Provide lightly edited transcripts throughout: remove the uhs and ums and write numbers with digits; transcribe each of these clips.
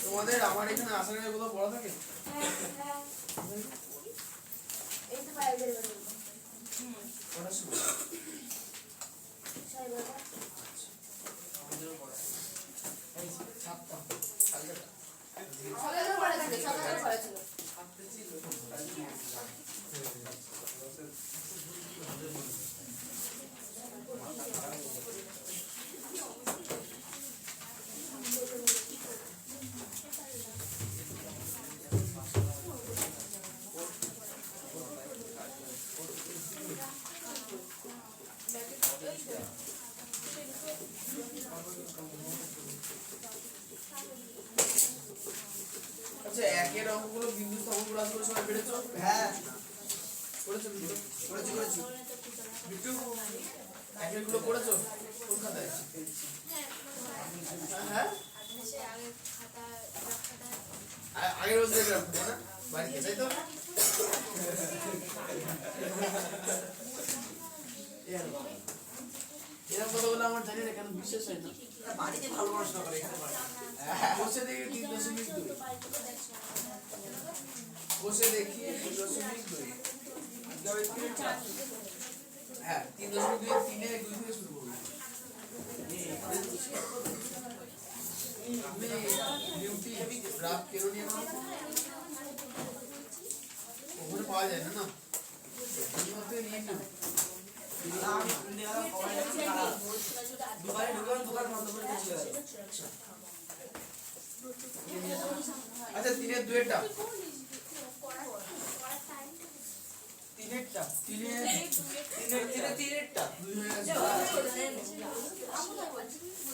তোমাদের আমার এখানে আসার আগে কোথাও পড়া থাকে? এই তো বাইরে বের করে পড়ার সময় সাই বাবা আমাদেরও পড়া এই 7টা কালকেটা সকালে পড়াছিল সকালে পড়াছিল আচ্ছা একের অঙ্কগুলো বিন্দু স্থাপন ক্লাস করে সবাই পেরেছো? হ্যাঁ করেছো বিন্দু? করেছি বিট্টু একের গুলো করেছো কোন খাতায়? হ্যাঁ আগের বছর এরকম না বাড়িতে তাই তো? এরকম কথা বলে আমার জানি না কেন বিশ্বাস হয় না। বাড়িতে ভালো পড়াশোনা করে এখানে পারে বসে দেখি 3.2 বসে দেখি 3.2 হ্যাঁ 3.2 3 এর 2 থেকে শুরু করবো। আপনি বিউটি গ্রাফ কেন নিয়ে নাও ওখানে পাওয়া যায় না না মধ্যে নিয়ে নাও। দুবারে ঢুকলাম দোকান বন্ধ করে দিয়ে চলে গেল আচ্ছা 3 এর 2 এরটা 3 এরটা 3 এর 3 এরটা 2 হয়ে গেছে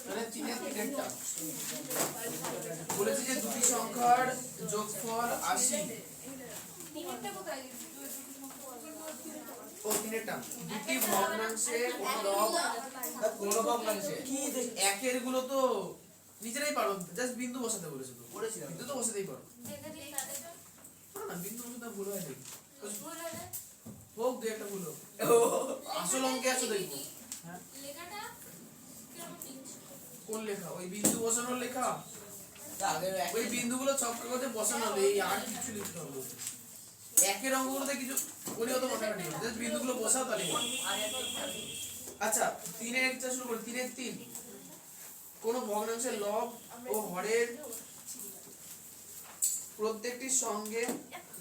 তাহলে 3 এর 3 এরটা বলেছি যে দুটি সংখ্যার যোগফল 80 ও 3 এরটা দুটি ভগ্নাংশে কোন ভগ্নাংশে কি একের গুলো তো নিজেরাই পারো জাস্ট বিন্দু বসাতে বলেছে তো করেছিলাম বিন্দু তো বসাতেই পারো না না বিন্দু বসাতে ভুল হয় নাকি হোক দু একটা ভুল হোক আসল অঙ্কে আসো দেখবো হ্যাঁ কোন লেখা ওই বিন্দু বসানোর লেখা আগে ওই বিন্দুগুলো ছক কাগজে বসানো হলো এই আর কিছু লিখতে হবে না। একের অঙ্কগুলোতে কিছু পরিবর্তন মাথায় নেই জাস্ট বিন্দুগুলো বসাও তাহলে আচ্ছা 3 এর একটা শুরু করি 3 এর 3 কোন ভগ্নাংশের লব ও হরের প্রত্যেকটির সঙ্গে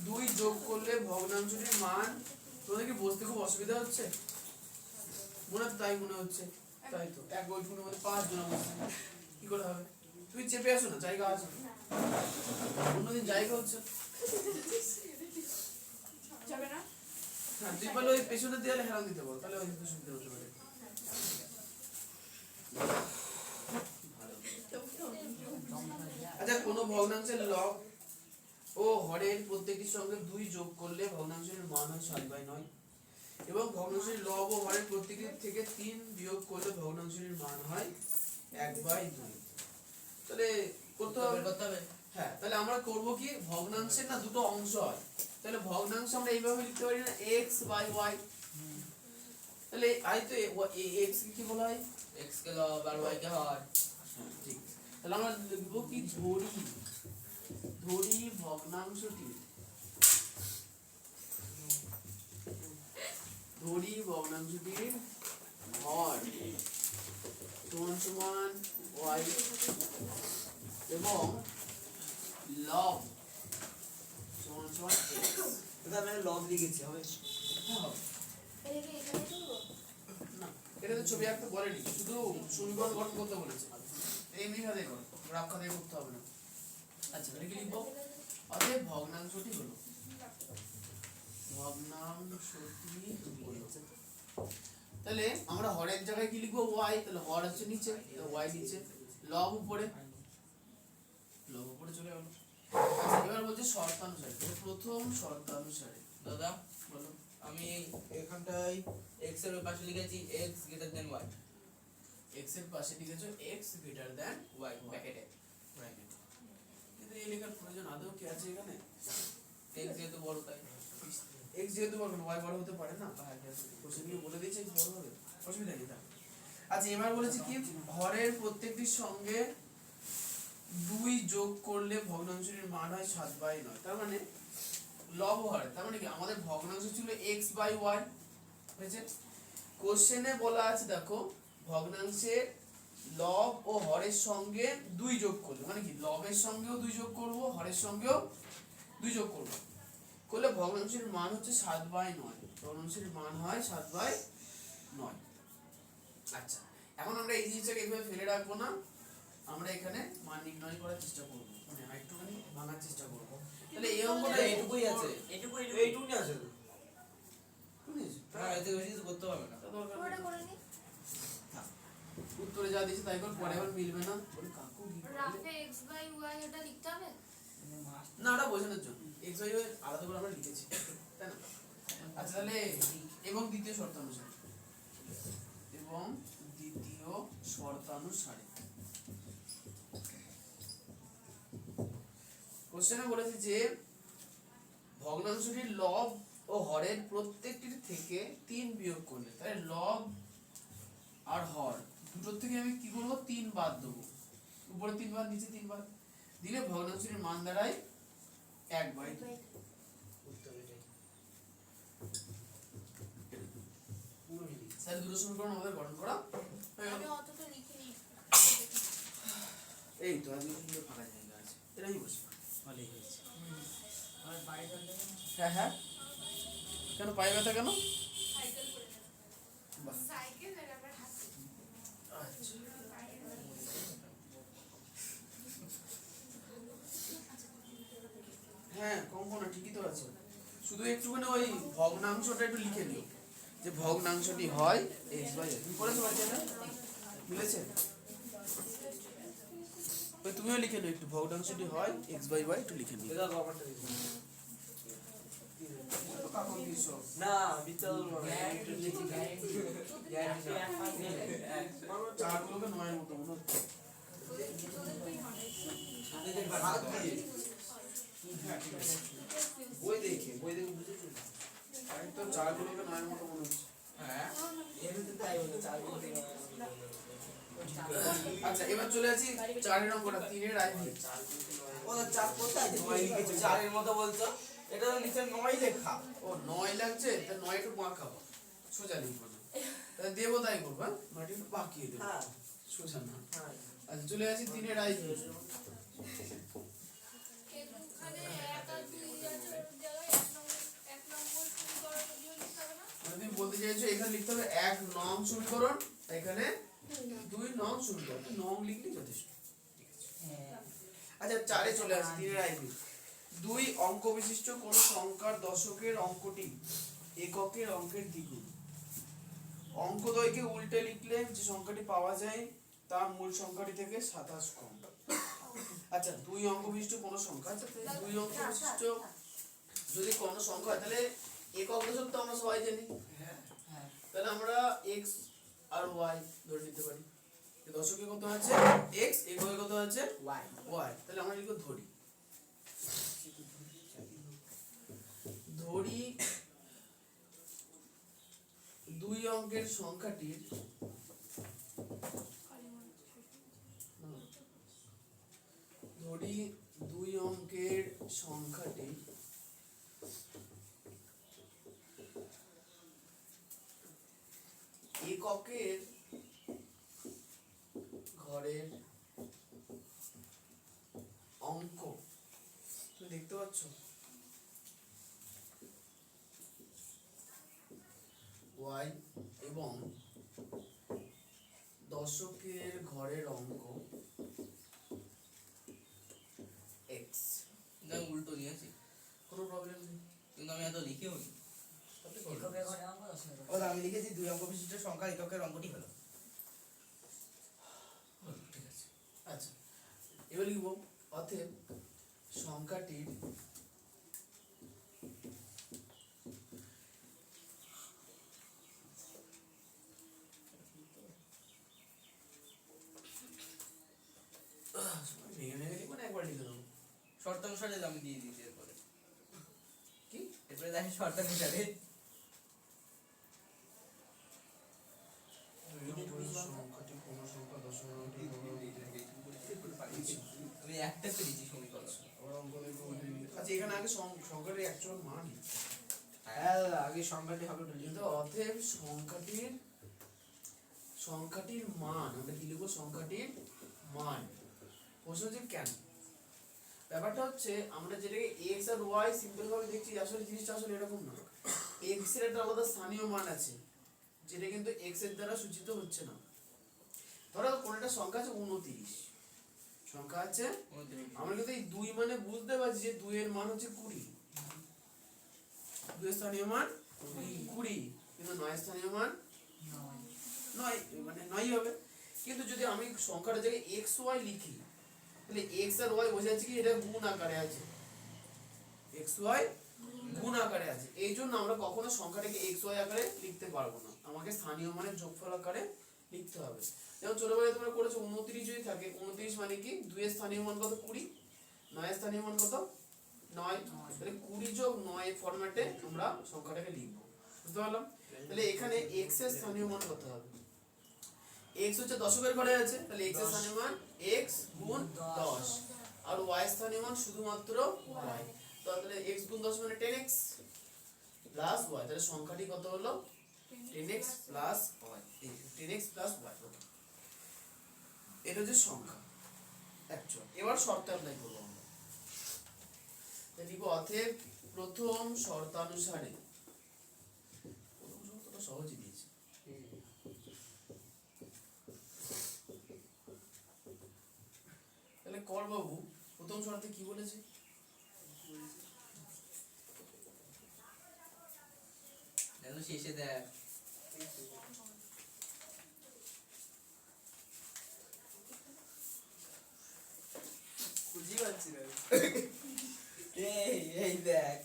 2 যোগ করলে ভগ্নাংশটির মান তোমাদের কি বুঝতে খুব অসুবিধা হচ্ছে? তাই মনে হচ্ছে তাই তো এক ওইটুকুর মধ্যে 5 জন বসছে কি করে হবে? তুমি চেপে আসো না জায়গা আছে অন্যদিন জায়গা হচ্ছে যাবে না হ্যাঁ তুই বলে ওই পেছনের দেয়ালে হেলান দিতে পারো তাহলে ওই সুবিধা হতে পারে। আচ্ছা কোন ভগ্নাংশের লব ও হরের প্রত্যেকটির সঙ্গে 2 যোগ করলে ভগ্নাংশের মান হয় 7/9 এবং ভগ্নাংশের লব ও হরের প্রত্যেকটির থেকে 3 বিয়োগ করলে ভগ্নাংশের মান হয় 1/2 তাহলে করতে হবে হ্যাঁ তাহলে আমরা করব কি ভগ্নাংশের না দুটো অংশ হয় তাহলে ভগ্নাংশ আমরা এইভাবে লিখতে পারি না x/y তাহলে আই তো x কি বলা হয় x কে লব আর y কে হর ঠিক তাহলে আমরা লিখব কি ধরি ভগ্নাংশটির হর সমান সমান y এবং লব সমান সমান x এটা আমি লব লিখেছি হবে এটাকে এখানে করব না এটা তো ছবি আঁকতে বলেনি শুধু সমীকরণ গঠন করতে বলেছে এমনি ভাবে করো গ্রাফ খাতায় করতে হবে না। আচ্ছা তাহলে কি লিখব অতএব ভগ্নাংশটি হলো তাহলে আমরা হরের জায়গায় কি লিখবো y, তাহলে হর হচ্ছে নিচে, y নিচে, লব উপরে, লব উপরে চলে গেল। আচ্ছা এবার বলছে শর্তানুসারে, প্রথম শর্তানুসারে দাদা বলো। আমি এখানটায় x এর ওই পাশে লিখেছি x greater than y। x এর পাশে লিখেছো x গ্রেটার দ্যান y ব্র্যাকেটে। ব্র্যাকেট, কিন্তু এই লেখার প্রয়োজন আদৌ কি আছে এখানে? x যেহেতু বড় তাই। x যেহেতু বড় y বড় হতে পারে না, কোশ্চেন কি বলে দিয়েছে x বড় হবে, অসুবিধা নেই তার। আচ্ছা এবার বলেছি কি হরের প্রত্যেকটির সঙ্গে 2 যোগ করলে ভগ্নাংশটির মান হয় 7/9। তার মানে লব হর, তার মানে কি আমাদের ভগ্নাংশ ছিল x/y হয়েছে। কোশ্চেনে বলা আছে দেখো ভগ্নাংশের লব ও হরের সঙ্গে 2 যোগ করলে, মানে কি লবের সঙ্গেও 2 যোগ করব, হরের সঙ্গেও 2 যোগ করব, করলে ভগ্নাংশের মান হচ্ছে 7/9। ভগ্নাংশের মান হয় 7/9। আচ্ছা এখন আমরা এই জিনিসটাকে এইভাবে ফেলে রাখবো না, আমরা এখানে মান নির্ণয় করার চেষ্টা করব, মানে একটুখানি ভাঙার চেষ্টা করব। তাহলে এই অঙ্কটা এইটুকুই আছে। এইটুকুই আছে। হ্যাঁ এতে বেশি কিছু করতে হবে না। পুরোটা করে নি। উত্তরে যা দিয়েছে তাই কর, পরে আবার মিলবে না বলে কাকু কি করবে? রাফে x/y এটা লিখতে হবে। না ওটা বোঝানোর জন্য x y আলাদা করে আমরা লিখেছি, তাই না? আচ্ছা তাহলে এবং দ্বিতীয় শর্তানুসারে, এবং দ্বিতীয় শর্তানুসারে কোশ্চেনে বলেছে যে ভগ্নাংশটির লব ও হরের প্রত্যেকটির থেকে 3 বিয়োগ করলে, তাহলে লব আর হর দুটোর থেকে আমি কি করবো 3 বাদ দেবো, উপরে 3 বাদ নিচে 3 বাদ দিলে ভগ্নাংশটির মান দাঁড়ায় 1/2। স্যার দুটো সমীকরণ আমাদের গঠন করা হয়ে গেল। আমি অতটা লিখিনি। এই তো আজকে কিন্তু ফাঁকা জায়গা আছে, এটাই বসে ভালোই হয়েছে। হ্যাঁ হ্যাঁ কেন পায়ে ব্যথা কেন? বাহ, সাইকেল আর আমার হাতে। আচ্ছা। হ্যাঁ কম্পনা ঠিকই তো আছে, শুধু একটুখানি ওই ভগ্নাংশটা একটু লিখে নিও যে ভগ্নাংশটি হয় x/y। তুমি পড়েছো বাচ্চাটা? মিলেছে? ওই তুমিও লিখে নিও একটু, ভগ্নাংশটি হয় x/y একটু লিখে নিও। এটা কভারটা দিন। কাকন কি সব না বিতল লিখি চারগুলোকে 9 এর মতো মনে হচ্ছে। বই দেখে বুঝেছি। এই তো চারগুলোকে 9 এর মতো মনে হচ্ছে। হ্যাঁ এমনিতে তাই হলো 4 বলতে। আচ্ছা এবার চলে আসি 4 এর অঙ্কটা, 3 এর আইভি। ও 4 কোথায় যে 9 লিখেছো 4 এর মতো বলছো? এটা তো নিচে 9 লেখা। ও 9 লাগছে, তা 9 একটু বাঁকাবো, সোজা লিখবো না, তাহলে দেবো তাই করবো, হ্যাঁ 9টি একটু বাঁকিয়ে দেবো, হ্যাঁ সোজা না। হ্যাঁ আচ্ছা চলে আসি 3 এর আইভি। এখানে 1 আর 2 আছে, ওর জায়গায় 1 নম্বর সমীকরণ দিয়ে লিখতে হবে না? মানে তুমি বলতে চাইছো এখানে লিখতে হবে 1 নং সমীকরণ, এখানে 2 নং সমীকরণ, নং লিখলেই যথেষ্ট। আচ্ছা 4 এ চলে আসি 3 এর আইভি। 2 অঙ্ক বিশিষ্ট কোন সংখ্যার দশকের অঙ্কটি এককের অঙ্কের দ্বিগুণ। অঙ্কদ্বয়কে উল্টে লিখলে যে সংখ্যাটি পাওয়া যায় তা মূল সংখ্যাটি থেকে 27 কম। আচ্ছা 2 অঙ্ক বিশিষ্ট কোন সংখ্যা, আচ্ছা 2 অঙ্ক বিশিষ্ট যদি কোন সংখ্যা হয় তাহলে একক দশক তো আমরা সবাই জানি, তাহলে আমরা x আর y ধরে নিতে পারি। দশকে কত আছে x, এককে কত আছে y, তাহলে আমরা লিখব ধরি। ধরি 2 অঙ্কের সংখ্যাটির ধরি 2 অঙ্কের সংখ্যাটি এককের ঘরের অঙ্ক। তুমি দেখতে পাচ্ছ y এবং দশকের ঘরের অঙ্ক x। না উল্টো নিয়েছি। কোনো প্রবলেম নেই, কিন্তু আমি এত লিখেও নি। তাহলে এককের ঘরে অঙ্ক দশকের ঘরে। ও আমি লিখেছি 2 অঙ্ক বিশিষ্ট সংখ্যার এককের অঙ্কটি হলো। হলো, ঠিক আছে। আচ্ছা, এবার লিখব অতএব সংখ্যাটির ভেঙে ভেঙে লিখবো না একবার লিখে দেবো? শর্তানুসারে আমি দিয়ে দিয়েছি এরপরে। কি? এরপরে দেখি শর্তানুসারে সংখ্যাটি কোন সংখ্যা দশকের অঙ্কটি আমি একটা পেয়েছি সমীকরণ। আবার অঙ্ক লিখবো। আচ্ছা, এখানে আগে সংখ্যাটির অ্যাকচুয়াল মান লিখতে হবে। হ্যাঁ আগে সংখ্যাটি হবে ওটা লিখতে কিন্তু অতএব সংখ্যাটির মান আমরা কি লিখবো? সংখ্যাটির মান। প্রশ্ন হচ্ছে কেন? ব্যাপারটা হচ্ছে আমরা যেটাকে এক্স আর ওয়াই সিম্পল ভাবে দেখছি, আসলে জিনিসটা আসলে এরকম না। এক্স এর একটা আলাদা স্থানীয় মান আছে যেটা কিন্তু এক্স এর দ্বারা সূচিত হচ্ছে না। ধরো কোন একটা সংখ্যা আছে 29 সংখ্যা আছে, আমরা কিন্তু এই 2 মানে বুঝতে পারছি যে 2 এর মান হচ্ছে 20, 2 এর স্থানীয় মান 20, কিন্তু 9 এর স্থানীয় মান 9, মানে 9 হবে। কিন্তু যদি আমি সংখ্যাটা জায়গায় এক্স ওয়াই লিখি তাহলে এক্স আর ওয়াই বোঝা যাচ্ছে কি এটা গুণ আকারে আছে, এক্স ওয়াই গুণ আকারে আছে। এই জন্য আমরা কখনো সংখ্যাটাকে এক্স ওয়াই আকারে লিখতে পারবো না, আমাকে স্থানীয় মানের যোগফল আকারে লিখতে হবে। যেমন ছোটবেলায় তোমরা করেছো 29 যদি থাকে, 29 মানে কি 2 এর স্থানীয় মান কত 20, 9 এর স্থানীয় মান কত 9, তাহলে 20 যোগ 9 এর ফরম্যাটে আমরা সংখ্যাটাকে লিখবো। বুঝতে পারলাম? তাহলে এখানে x এর স্থানীয় মান কত হবে? x হচ্ছে দশকের ঘরে আছে, তাহলে x এর স্থানীয় মান x গুণ 10, আর y এর স্থানীয় মান শুধুমাত্র y। তাহলে x গুণ 10 মানে 10x প্লাস y, তাহলে সংখ্যাটি কত হলো? 10x plus y। এই 10x প্লাস y, এটা হচ্ছে সংখ্যা অ্যাকচুয়াল। এবার শর্ত অ্যাপ্লাই করব আমরা। তাহলে লিখব অতএব প্রথম শর্তানুসারে, প্রথম শর্তটা সহজই দিয়েছে। তাহলে কর বাবু প্রথম শর্তে কি বলেছে? দেখো শেষে দেখ বুঝি পাচ্ছি না। এই দেখ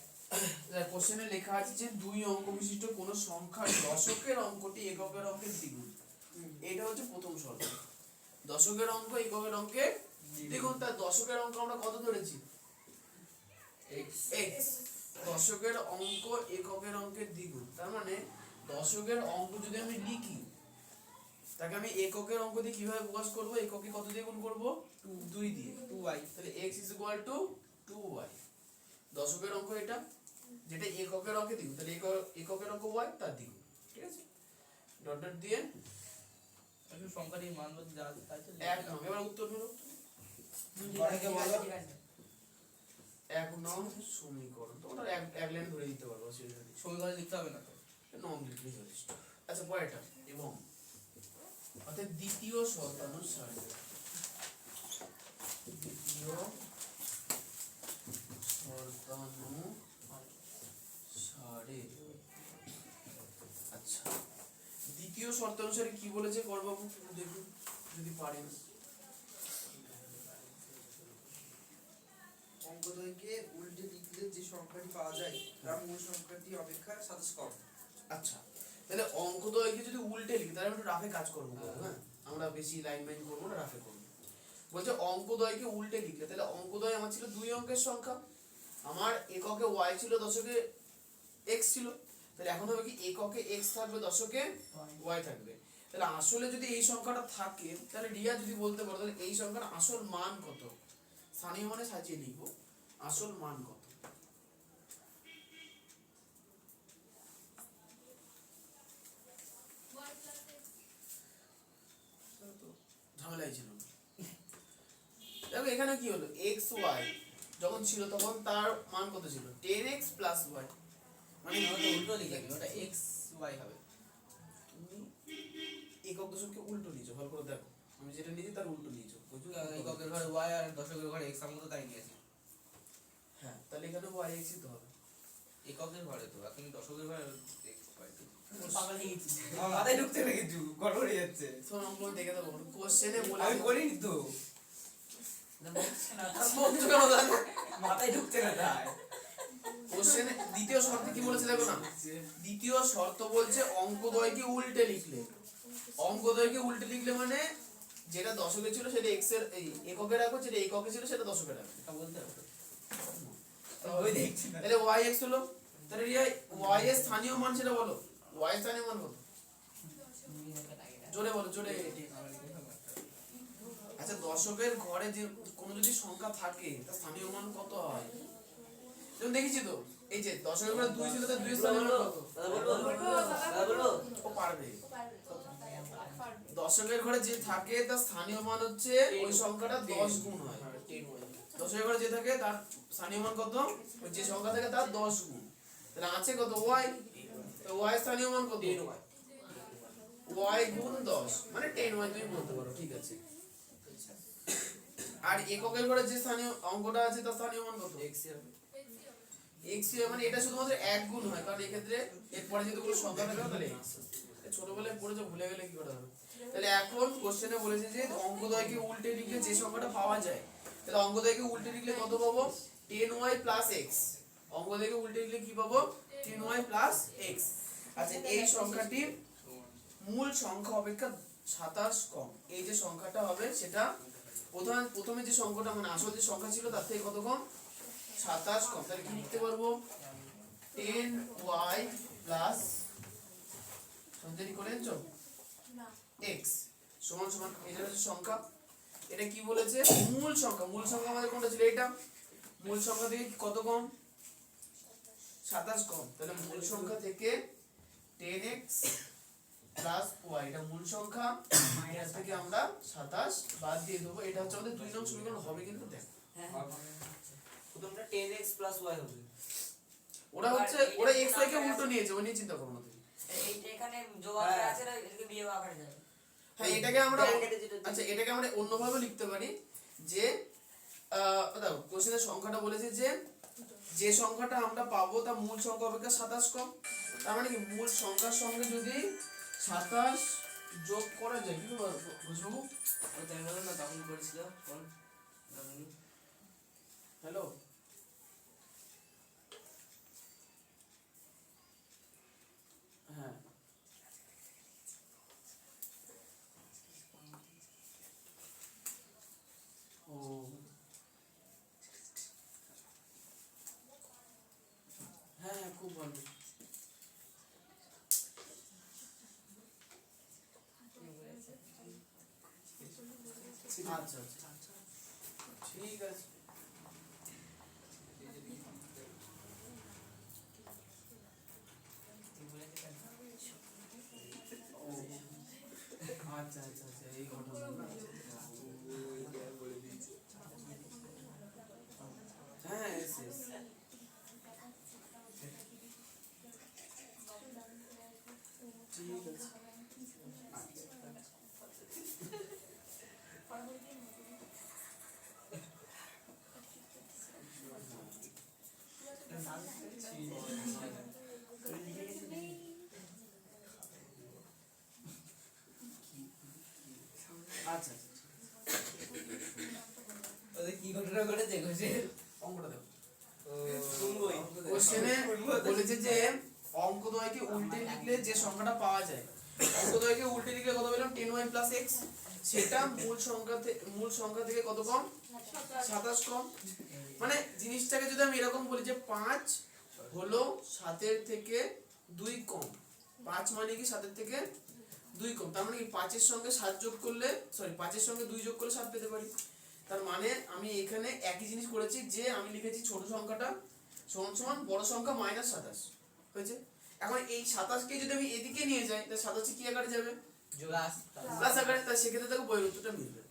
কোশ্চেনে লেখা আছে যে 2 অঙ্ক বিশিষ্ট কোন সংখ্যার দশকের অঙ্কটি এককের অঙ্কের দ্বিগুণ। এটা হচ্ছে প্রথম শর্ত। দশকের অঙ্ক এককের অঙ্কের দ্বিগুণ। তার দশকের অঙ্ক আমরা কত ধরেছি? x x। দশকের অঙ্ক এককের অঙ্কের দ্বিগুণ, তার মানে দশকের অঙ্ক যদি আমি লিখি তাকে আমি এককের অঙ্ক দিয়ে কিভাবে প্রকাশ করব? এককে কত দিয়ে গুণ করব? 2 দিয়ে। 2y তাহলে x = 2y। দশকের অঙ্ক এটা, যেটা এককের অঙ্কে দ্বিগুণ, তাহলে এককের অঙ্ক y তার দ্বিগুণ। ঠিক আছে, ডট ডট দিয়ে একটু সংখ্যাটির মান বলতে যা আছে তাই তো এক নং। এবার উত্তর হলো অনেকে বলো ঠিক আছে। 1 নং সমীকরণ। তোমরা এক লাইন ধরে দিতে পারবো, অসুবিধা নেই, সমীকরণ লিখতে হবে না তো। নং লিখলেই যথেষ্ট। আচ্ছা, পরেরটা এবং অর্থাৎ দ্বিতীয় শর্তানুসারে, দ্বিতীয় শর্তানুসারে, আচ্ছা দ্বিতীয় শর্তানুসারে কি বলেছে করবাবু দেখুন যদি পারেন। অঙ্কদ্বয়কে উল্টে লিখলে যে সংখ্যাটি পাওয়া যায় তার মূল সংখ্যাটি অপেক্ষা 27 কম। আচ্ছা, তাহলে অঙ্কদ্বয়কে যদি উল্টে লিখি তাহলে আমরা একটু রাফে কাজ করবো। হ্যাঁ, আমরা বেশি লাইন মাইন করবো না, রাফে করবো। বলছে অঙ্কদ্বয়কে উল্টে লিখলে, তাহলে অঙ্কদ্বয় আমার ছিল 2 অঙ্কের সংখ্যা, আমার এককে y ছিল, দশকে x ছিল, তাহলে এখন হবে কি এককে x থাকবে, দশকে y থাকবে। তাহলে আসলে যদি এই সংখ্যাটা থাকে তাহলে রিয়া যদি বলতে পারো তাহলে এই সংখ্যার আসল মান কত? স্থানীয় মানে সাজিয়ে লিখবো আসল মান কত। y plus x। তো ঝামেলাই ছিল না। দেখো এখানে কি হলো, x y যখন ছিল তখন তার মান কত ছিল? 10x plus y। মানে ওটা উল্টো লিখে দিই, ওটা xy হবে। তুমি একক দশককে উল্টো নিয়েছো, ভালো করে দেখো, আমি যেটা নিয়েছি তার উল্টো নিয়েছো, বুঝছো? এককের ঘরে y আর দশকের ঘরে x, আমরা তো তাই নিয়েছি। হ্যাঁ, তাহলে এখানে y x ই তো হবে। এককের ঘরে তো এখন দশকের ঘরে x পাই তো। পাগল হয়ে গেছি আমার মাথায় ঢুকছে না কিছু গড়বড় হয়ে যাচ্ছে শোন অঙ্ক দেখে দেবো কোশ্চেনে বলে আমি করিনি তো বলছো কেন জানো? মাথায় ঢুকছে না তাই কোশ্চেনে দ্বিতীয় শর্তে কি বলেছে দেখো না, দ্বিতীয় শর্ত বলছে অঙ্কদ্বয়কে উল্টে লিখলে। অঙ্কদ্বয়কে উল্টে লিখলে মানে যেটা দশকে ছিল সেটা এক্স এর এই এককে রাখো, যেটা এককে ছিল সেটা দশকে রাখো। এটা বলতে হবে তাহলে দেখছি না তাহলে y x হলো, তাহলে রিয়া y এর স্থানীয় মান সেটা বলো, y এর স্থানীয় মান কত? জোরে বলো জোরে। আচ্ছা দশকের ঘরে যে কোনো যদি সংখ্যা থাকে তার স্থানীয় মান কত হয়? যেমন দেখেছি তো এই যে দশকের ঘরে 2 ছিল তার 2 এর স্থানীয় মান কত? ও পারবে। দশকের ঘরে যে থাকে তার স্থানীয় মান হচ্ছে ওই সংখ্যাটা 10 গুণ হয়। দশকের ঘরে যে থাকে তার স্থানীয় মান কত? ওই যে সংখ্যা থাকে তার 10 গুণ। তাহলে আছে কত y? তো y এর স্থানীয় মান কত? 10y। y গুণ 10 মানে 10y তুমি বলতে পারো, ঠিক আছে। আর এককের ঘরে যে স্থানীয় অঙ্কটা আছে তার স্থানীয় মান কত? x মানে এটা শুধুমাত্র এক গুণ হয়, কারণ এই ক্ষেত্রে এরপরে যদি কোনো সংখ্যা থাকে তাহলে x। ছোটবেলায় পড়েছো, ভুলে গেলে কি করে হবে? তাহলে এখন কোশ্চেনে বলেছে যে অঙ্কদ্বয়কে উল্টে লিখলে যে সংখ্যাটা পাওয়া যায়, তাহলে অঙ্কদ্বয়কে উল্টে লিখলে কত পাবো? 10y x। অঙ্কদ্বয়কে উল্টে লিখলে কি পাবো? 10y x। আচ্ছা এই সংখ্যাটির মূল সংখ্যা অপেক্ষা 27 কম। এই যে সংখ্যাটা হবে সেটা প্রথমে যে সংখ্যাটা মানে আসল যে সংখ্যা ছিল তার থেকে কত কম? 27 কম। তাহলে কি লিখতে পারবো? 10y সঞ্চয় করেছো x সমান সমান এটা হচ্ছে সংখ্যা। এটা কি বলেছে? মূল সংখ্যা। মূল সংখ্যা আমাদের কোনটা ছিল? এটা। মূল সংখ্যা থেকে কত কম? 27 কম। তাহলে মূল সংখ্যা থেকে 10x y এটা মূল সংখ্যা, মাইনাস থেকে আমরা 27 বাদ দিয়ে দেবো। এটা হচ্ছে আমাদের 2 নং সমীকরণ হবে, কিন্তু দেখো প্রথমটা 10x y হবে। ওরা হচ্ছে ওরা x y কে উল্টো নিয়েছে, ওই নিয়ে চিন্তা করো না তুমি। এইটা এখানে যোগ আকারে আছে না, এটাকে বিয়োগ আকারে যাবে। হ্যাঁ এটাকে আমরা আচ্ছা এটাকে আমরা অন্যভাবে লিখতে পারি যে দেখো কোশ্চেনের সংখ্যাটা বলেছে যে সংখ্যাটা আমরা পাবো তা মূল সংখ্যা অপেক্ষা 27 কম। তার মানে কি মূল সংখ্যার সঙ্গে যদি 27 যোগ করা যায় কি বুঝবো? ওই চ্যানেল না তখন করেছিল কোন হ্যালো হ্যাঁ ও হ্যাঁ হ্যাঁ খুব ভালো। আচ্ছা আচ্ছা ঠিক আছে। ও আচ্ছা আচ্ছা আচ্ছা এই ঘটনা না। হ্যাঁ এস এস ঠিক আছে। আচ্ছা ওদের কি ঘটনা ঘটেছে কোশ্চেন অঙ্কটা দেখো। শুনবই কোশ্চেনে বলেছে যে অঙ্কদ্বয়কে উল্টে লিখলে যে সংখ্যাটা পাওয়া যায়, অঙ্কদ্বয়কে উল্টে লিখলে কত পেলাম? 10y x। সেটা মূল সংখ্যা থেকে কত কম? 27 কম। মানে জিনিসটাকে যদি আমি এরকম বলি যে 5 হলো 7 এর থেকে 2 কম। 5 মানে কি 7 এর থেকে 2 কম। তার মানে কি 5 এর সঙ্গে 7 যোগ করলে 5 এর সঙ্গে 2 যোগ করলে 7 পেতে পারি। তার মানে আমি এখানে একই জিনিস করেছি যে আমি লিখেছি ছোট সংখ্যাটা সমান সমান বড় সংখ্যা মাইনাস 27 হয়েছে। এখন এই 27 কে যদি আমি এদিকে নিয়ে যাই তাহলে 27 কি আকারে যাবে? প্লাস আকারে। তাহলে সেক্ষেত্রে দেখো বইয়ের উত্তরটা মিলবে।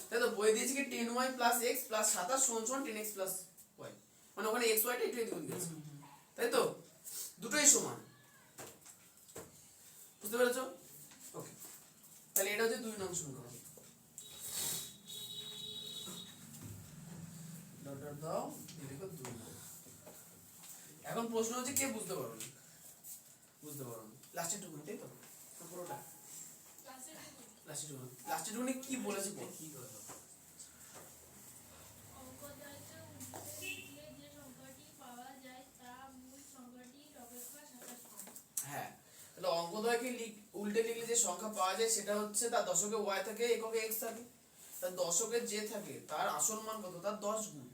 তাই তো বই দিয়েছি কি 10y x 27 সমান সমান 10x y, মানে ওখানে x y টা একটু এদিক ওদিক আছে, তাই তো দুটোই সমান। বুঝতে পেরেছো? ওকে তাহলে এটা হচ্ছে 2 নং সমীকরণ। ডট ডট দাও, দেখো 2 নং। এখন এখন প্রশ্ন হচ্ছে কে বুঝতে পারো বুঝতে পারো লাস্টের টুকুনি তাই তো না পুরোটা লাস্টের টুকুনি কি বলেছে বল কি করে অঙ্কদয়কে উল্টে লিখলে যে সংখ্যাটি পাওয়া যায় তা মূল সংখ্যাটির অপেক্ষা 27 কম। হ্যাঁ তাহলে অঙ্কদ্বয়কে উল্টে লিখলে যে সংখ্যা পাওয়া যায় সেটা হচ্ছে তার দশকে y থাকে এককে x থাকে তার দশকে যে থাকে তার আসল মান কত তার 10 গুণ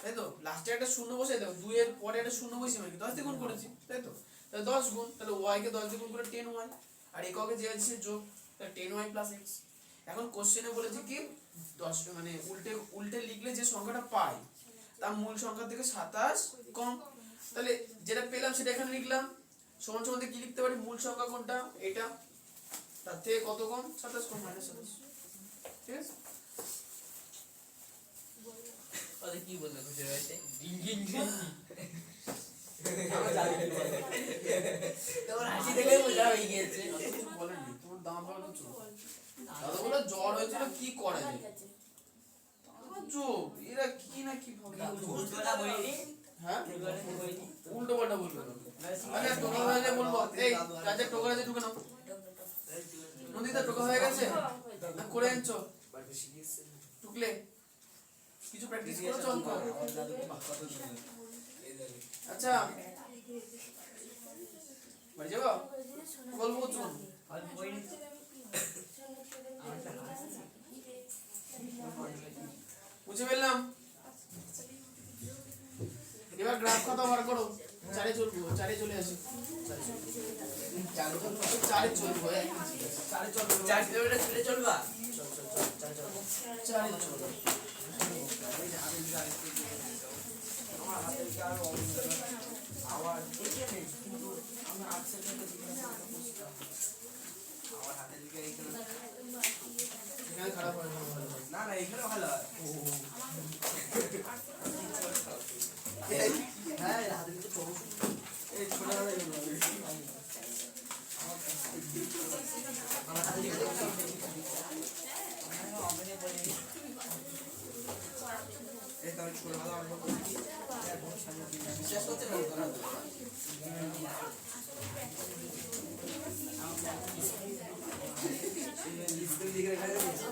তাই তো লাস্টে একটা শূন্য বসে দাও 2 এর পরে একটা শূন্য বসে মানে 10 দিয়ে গুণ করেছি তাই তো তাহলে 10 গুণ তাহলে y কে 10 দিয়ে গুণ করে 10y আর এককে যে আছে যোগ তাহলে 10y + x এখন কোশ্চেনে বলেছে কি 10 মানে উল্টে লিখলে যে সংখ্যাটা পাই তার মূল সংখ্যা থেকে 27 কম তাহলে যেটা পেলাম সেটা এখানে লিখলাম সমান সমান কি লিখতে পারি মূল সংখ্যা কোনটা এটা তার থেকে কত কম 27 কম -27 ঠিক আছে ওদের কি বলতে খুশি হয়েছে তোমার হাসি দেখে বোঝা হয়ে গিয়েছে কিছু বলেননি তোমার দাম ভালো কিছু দাদা বলে জ্বর হয়েছিল কি করে তোমার যোগ এরা কি না কি ভাবে ভূতবেলা বলিনি হ্যাঁ ভূতবেলা বলিনি উল্টো পাল্টা বলবে আরে টোকা হয়ে গেছে বলবো এই রাজা টোকা আছে ঢুকে নাও নন্দিতা টোকা হয়ে গেছে না করে আনছো টুকলে কিছু প্র্যাকটিস করেছো অঙ্ক আচ্ছা বাড়ি যাবো গল্প করছো অল্প বইনি বুঝে ফেললাম এবার গ্রাফ খাতা বার করো চারে চলবো চারে চলে আসে চারে চলবো চারে চলবো 4 কিলোমিটার স্পিডে চলবা চারে চলবো আবার দেখিয়ে নেই কিন্তু আমরা 8 সেকেন্ডে দিকে আমার হাতের দিকে এখানে খারাপ হয় না না এখানে ভালো হয় হ্যাঁ হাতের দিকে তো এই ছোট আমার হাতের দিকে অমনে বলি এই তো ছোট ভালো অল্প করছি বিশ্বাস করতে পারবো না লিস্টের দিকে রেখে দিয়েছি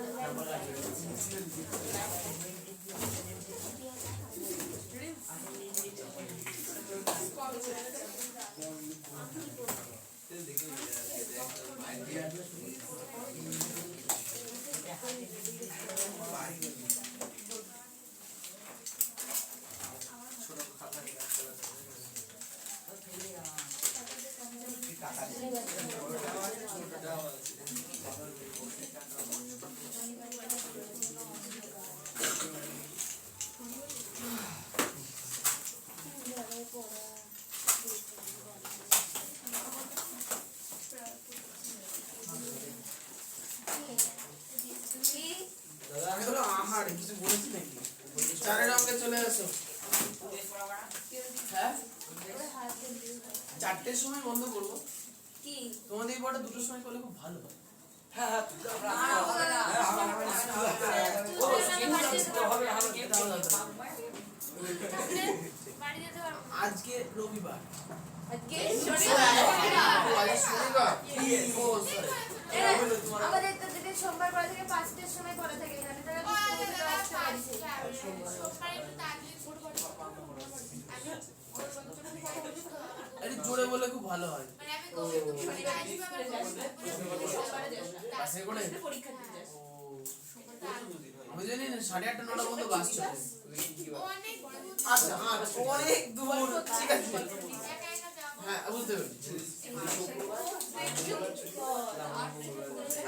আমি তো আহার কিছু বলেছি নাকি চারের অঙ্কে চলে আসো হ্যাঁ 4টের সময় বন্ধ করবো কি তোমাদের এই পড়াটা 2টোর সময় করলে খুব ভালো হয় হ্যাঁ বাড়ি যেতে পারবো আজকে রবিবার আজকে আজ শনিবার ও sorry আমাদের তো যেটা সোমবার পড়া থেকে 5টার সময় পড়া থাকে এখানে তারা সোমবার একটু তাড়াতাড়ি শুরু করবো আরে জোরে বলে খুব ভালো হয় মানে আমি বাসে করে পরীক্ষা দিতে ও আমি জানি না 8:30 9টা পর্যন্ত বাস চলে অনেক আচ্ছা অনেক দূর ঠিক আছে একা একা যাবো হ্যাঁ বুঝতে পেরেছি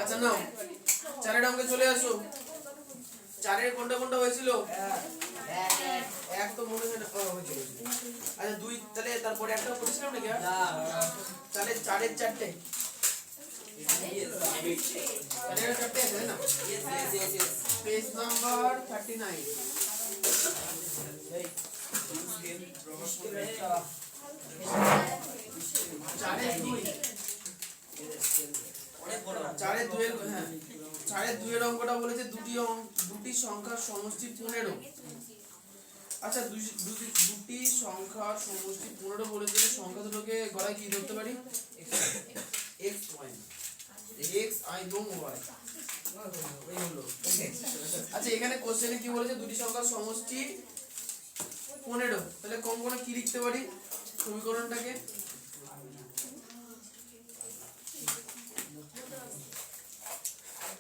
আচ্ছা নাও চারের অঙ্কে চলে আসো চারের কোনটা কোনটা হয়েছিল এক তো মনে হয় না হয়েছিল আচ্ছা দুই তাহলে তারপরে একটা করেছিলাম নাকি তাহলে চারের চারটে চারের চারটে আছে তাই না পেজ নাম্বার 39 চারের দুই চারের দুইয়ের হ্যাঁ চারের দুইয়ের অঙ্কটা বলেছে দুটি সংখ্যার সমষ্টি 15 আচ্ছা দুটি সংখ্যার সমষ্টি 15 বলে দিলে সংখ্যা দুটোকে গড়ায় কি ধরতে পারি? x y x i এবং y এই হলো। আচ্ছা এখানে কোশ্চেনে কি বলেছে দুটি সংখ্যার সমষ্টি 15, তাহলে কম করে কি লিখতে পারি সমীকরণটাকে?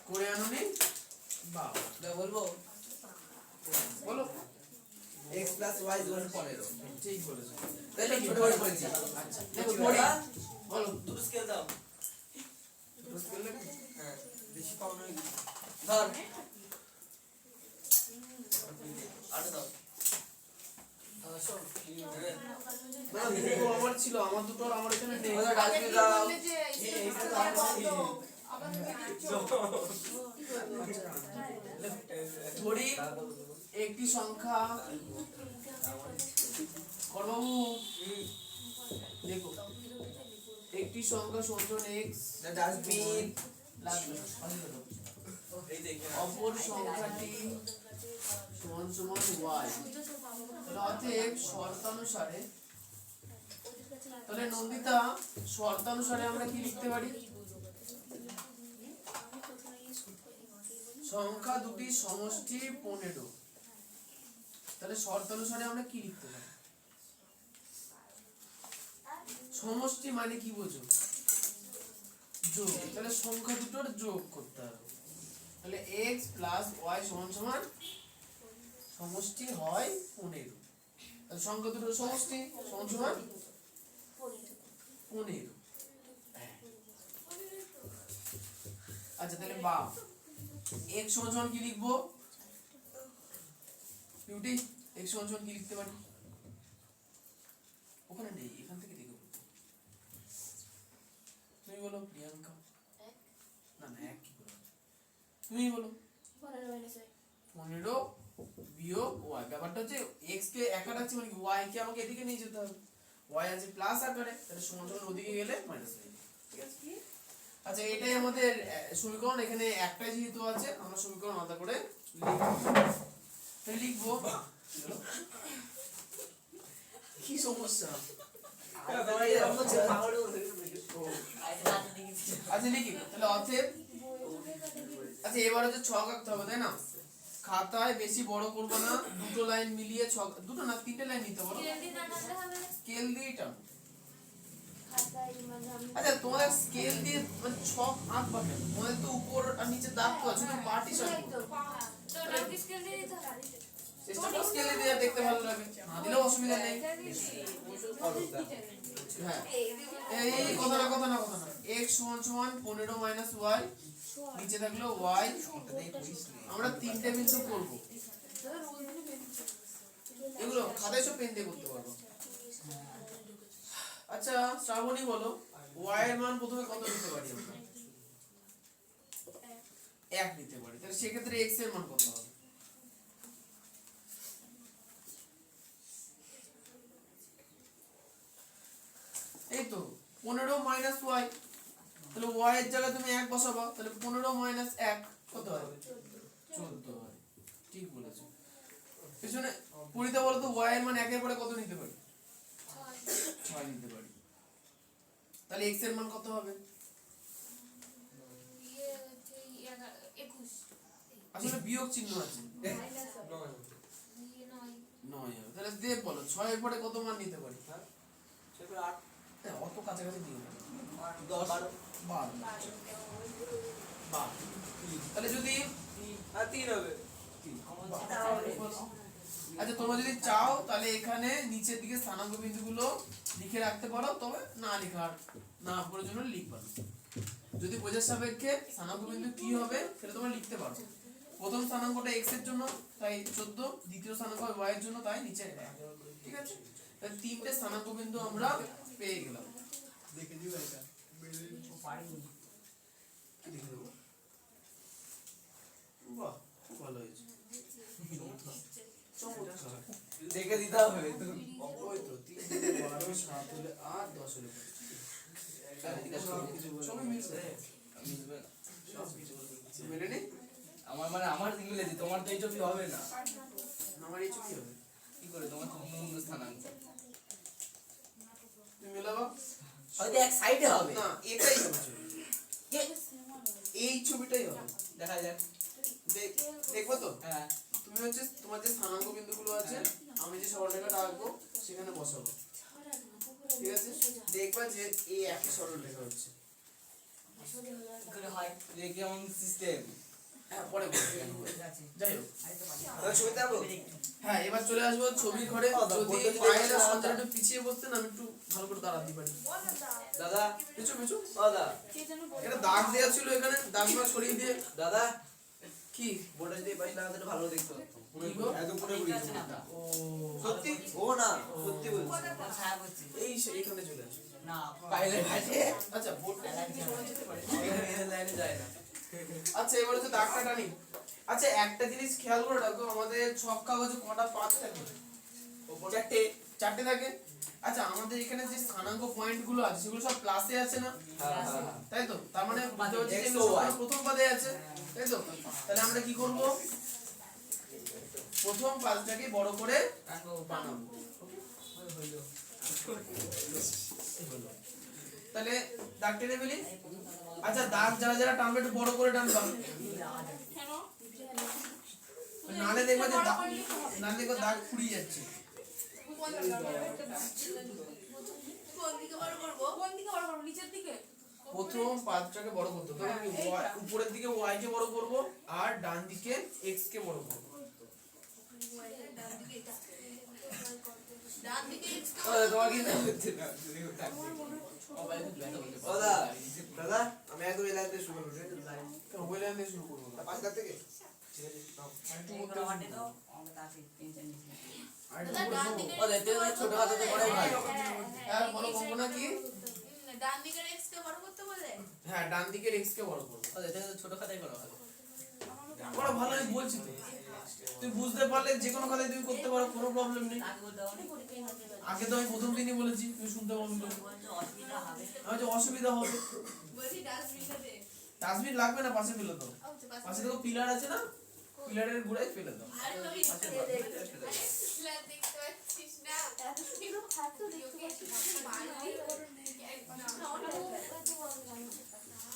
করে আনুনি বা বলবো বলো। x plus y = 15 ঠিক বলেছো। তাহলে ছোট করে বলছি আচ্ছা দেখো পড়ি বলো। দুটো স্কেল দাও দুটো স্কেল লাগবে? হ্যাঁ বেশি পাও না ধর আরে দাও না দুটো আমার ছিল, আমার দুটো আর আমার এখানে নেই। ওটা আগে ডাস্টবিন তুমি দাও বললে যে এই আবার তুমি দিচ্ছ। ধরি একটি সংখ্যা করবাবু দেখো একটি সংখ্যা সমান x ডাস্টবিন লাগবে না, অন্য দাও। এই দেখে অপর সংখ্যাটি সমান সমান y, তাহলে অতএব শর্তানুসারে, তাহলে নন্দিতা শর্তানুসারে আমরা কি লিখতে পারি? সংখ্যা দুটি সমষ্টি 15, তাহলে শর্তানুসারে আমরা কি লিখতে পারি? সমষ্টি মানে কি বোঝো? যোগ, তাহলে সংখ্যা দুটোর যোগ করতে হবে। তাহলে x plus y সমান সমান সমষ্টি হয় 15, তাহলে সংখ্যা দুটোর সমষ্টি সমান সমান 15। আচ্ছা তাহলে বা x সমান সমান কি লিখবো বিউটি? x সমান সমান কি লিখতে পারি? ওখানে নেই, এখান থেকে দেখো তুমি বলো প্রিয়াঙ্কা। না না এক কি বলো তুমি বলো। 15 বিয়োগ y, ব্যাপারটা হচ্ছে x কে একা রাখছি মানে কি y কে আমাকে এদিকে নিয়ে যেতে হবে, y আছে প্লাস আকারে, তাহলে সমান সমান ওদিকে গেলে মাইনাস হয়ে যাবে। ঠিক আছে? আচ্ছা এটাই আমাদের সমীকরণ। এখানে একটাই যেহেতু আছে আমরা সমীকরণ আলাদা করে লিখবো। কি সমস্যা? আচ্ছা লিখি তাহলে অতএব। আচ্ছা এবার হচ্ছে ছক আঁকতে হবে তাই না? খাতায় বেশি বড় করবো না, দুটো লাইন মিলিয়ে ছক, দুটো না 3টে লাইন নিতে পারো, স্কেল দিয়ে টানো। আচ্ছা তোমাদের স্কেল দিয়ে মানে ছক আঁকবা কেন? তোমাদের তো উপর আর নিচে দাগ তো আছে, তুমি পার্টিশন স্কেল দিয়ে দেখতে ভালো লাগে, না দিলেও অসুবিধা নেই। হ্যাঁ এই কথা না x সমান সমান 15 মাইনাস y, নিচে থাকলো y, আমরা 3টে বিন্দু করব। এগুলো খাতায় সব পেন দিয়ে করতে পারবো। আচ্ছা শ্রাবণী বলো y এর মান প্রথমে কত নিতে পারি আমরা? 1 নিতে পারি, তাহলে সেক্ষেত্রে x এর মান কত হবে? এই তো 15 মাইনাস y, তাহলে y এর জায়গায় তুমি 1 বসাবা, তাহলে 15 মাইনাস 1 কত হয়? 14 হয়। ঠিক বলেছো। পিছনে পরিতা বলো তো y এর মান 1 এর পরে কত নিতে পারি? 6 নিতে পারি, তাহলে x এর মান কত হবে? আসলে বিয়োগ চিহ্ন আছে, 9 হবে। তাহলে দেব বলো 6 এর পরে কত মান নিতে পারি? সেগুলো 8 অত কাছাকাছি দিও না, 10 12 তাহলে যদি আর 3 হবে। আচ্ছা তোমরা যদি চাও তাহলে এখানে নিচের দিকে স্থানাঙ্ক বিন্দুগুলো লিখে রাখতে পারো, তবে না লেখার না প্রয়োজন হলে লিখবা না। যদি বোঝার সাপেক্ষে স্থানাঙ্ক বিন্দু কি হবে সেটা তোমরা লিখতে পারো। প্রথম স্থানাঙ্কটা x এর জন্য তাই 14, দ্বিতীয় স্থানাঙ্ক হবে y এর জন্য তাই নিচে 1। ঠিক আছে? তাহলে 3টে স্থানাঙ্ক বিন্দু আমরা পেয়ে গেলাম। দেখে দিও এটা কি লিখে দেবো? বাহ খুব ভালো হয়েছে, চমৎকার। দেখে দিতে হবে ওই তো 3 12 7 হলে 8 10 হলে সবই মিলছে, সব কিছু মেনে নে। আমার মানে আমার ইংরেজি তোমার তো এই ছবি হবে না। আমার এই ছবি হবে কি করে তোমার মূল স্থানাঙ্ক? তুমি মেলাবো হয়তো এক সাইডে হবে। না, এটাই হবে ছবি। এই ছবিটাই হবে। দেখা যাক। দেখবো তো? হ্যাঁ তুমি হচ্ছে তোমার যে স্থানাঙ্ক বিন্দুগুলো আছে, আমি যে সরলরেখাটা আঁকবো সেখানে বসাবো, ঠিক আছে? দেখবা যে এই একই সরলরেখা হচ্ছে। কি করে হয়? যে কেমন সিস্টেম। হ্যাঁ, পরে বলবো কেন হয়। যাই হোক, তাহলে ছবিতে আঁকবো? হ্যাঁ, এবার চলে আসবো ছবির ঘরে। যদি পায়ের সঞ্চার একটু পিছিয়ে বসতেন আমি একটু ভালো করে দাঁড়াতে পারি। দাদা, পিছু পিছু। দাদা, এটা দাগ দেওয়া ছিল এখানে, দাগগুলো সরিয়ে দিয়ে। দাদা, কি বোর্ডে যদি পাইলে আমাদের ভালো দেখতে হতো। কি গো? একদম পুরো ঠিক আছে না তো? ও, সত্যি? ও না, সত্যি বলছি। আমার ছায়া করছে। এখানে চলে আসো। না, পাইলে কাছে আচ্ছা, বোর্ডটা কি সরা যেতে পারে? এখানে লাইনে যায় না। আচ্ছা, এবার হচ্ছে দাগটা টানি। আচ্ছা, একটা জিনিস খেয়াল করে রাখো, আমাদের ছক কাগজে কটা পাত থাকে? চারটে। চারটে থাকে। আচ্ছা, আমাদের এখানে যে স্থানাঙ্ক পয়েন্ট গুলো আছে সেগুলো সব প্লাসে আছে না? হ্যাঁ হ্যাঁ। তাই তো? তার মানে বুঝতে পারছি যে X এগুলো ও Y। সব প্রথম পাদে আছে, তাই তো? তাহলে আমরা কি করব? প্রথম পাদটাকে বড় করে টানবো, বানাবো। হইলো। এই হলো। তাহলে দাগ টেনে ফেলি। আচ্ছা, দাগ যারা যারা টানবে একটু বড় করে টানবা। নালে দেখবা যে নালে দেখবা দাগ ফুরিয়ে যাচ্ছে। প্রথম পাদটাকে বড় করতে হবে। তখন আমি উপরের দিকে y কে বড় করব আর ডান দিকে x কে বড় করব। তোমার কি নাম হচ্ছে না? ও দাদা, আমি একদম এই লাইন থেকে শুরু করবো। কেন ওই লাইন দিয়ে শুরু করব না? 5 লাখ থেকে? এগুলো হাঁটে দাও, আমাকে তাকে টেনশন নিস না। আর একটু করে দেবো। ও দেখতে ছোট হাতে করাই ভালো। হ্যাঁ, বলো কল্পনা কি? ডান দিকের x কে বড় করতে বলে? হ্যাঁ, ডান দিকের x কে বড় করব। ও দেখতে ছোট খাতায় করা ভালো। বড় ভালো, আমি বলছি তো। তুই বুঝতে পারলে যে কোনো কথাই তুমি করতে পারো, কোনো প্রবলেম নেই। তাকে বলতে হবে না। আগে তো আমি প্রথম দিনই বলেছি, তুমি শুনতে পাবো না। বলছে অসুবিধা হবে। আমি যে অসুবিধা হবে। বলছি ডাস্টবিনটা দে। ডাস্টবিন লাগবে না, পাশে ফেলে দাও। আচ্ছা, পাশে দেখো পিলার আছে না, পিলারের গোড়ায় ফেলে দাও। আরে তুমি আচ্ছা, ফ্ল্যাট দেখতে পাচ্ছিস না?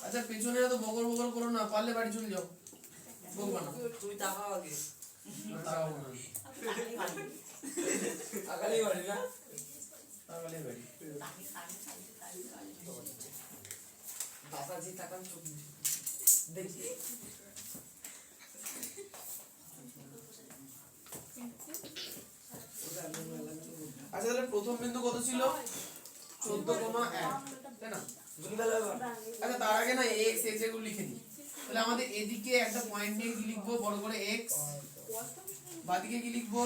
আচ্ছা, পেছনে এত বগর বগর করো না, পারলে বাড়ি চলে যাও। বকবা না। তুমি তাকাও আগে। তাকাও না। তাকালেই পারি না? তাকালে বাড়ি। বাবাজি তাকান চোখ দেখি। আচ্ছা, তাহলে প্রথম বিন্দু কত ছিল? 14,1, তাই না? আচ্ছা, তার আগে না x এগুলো লিখে নিই। তাহলে আমাদের এদিকে একটা পয়েন্ট নিয়ে কি লিখবো? বড় করে x। বাদিকে কি লিখবো?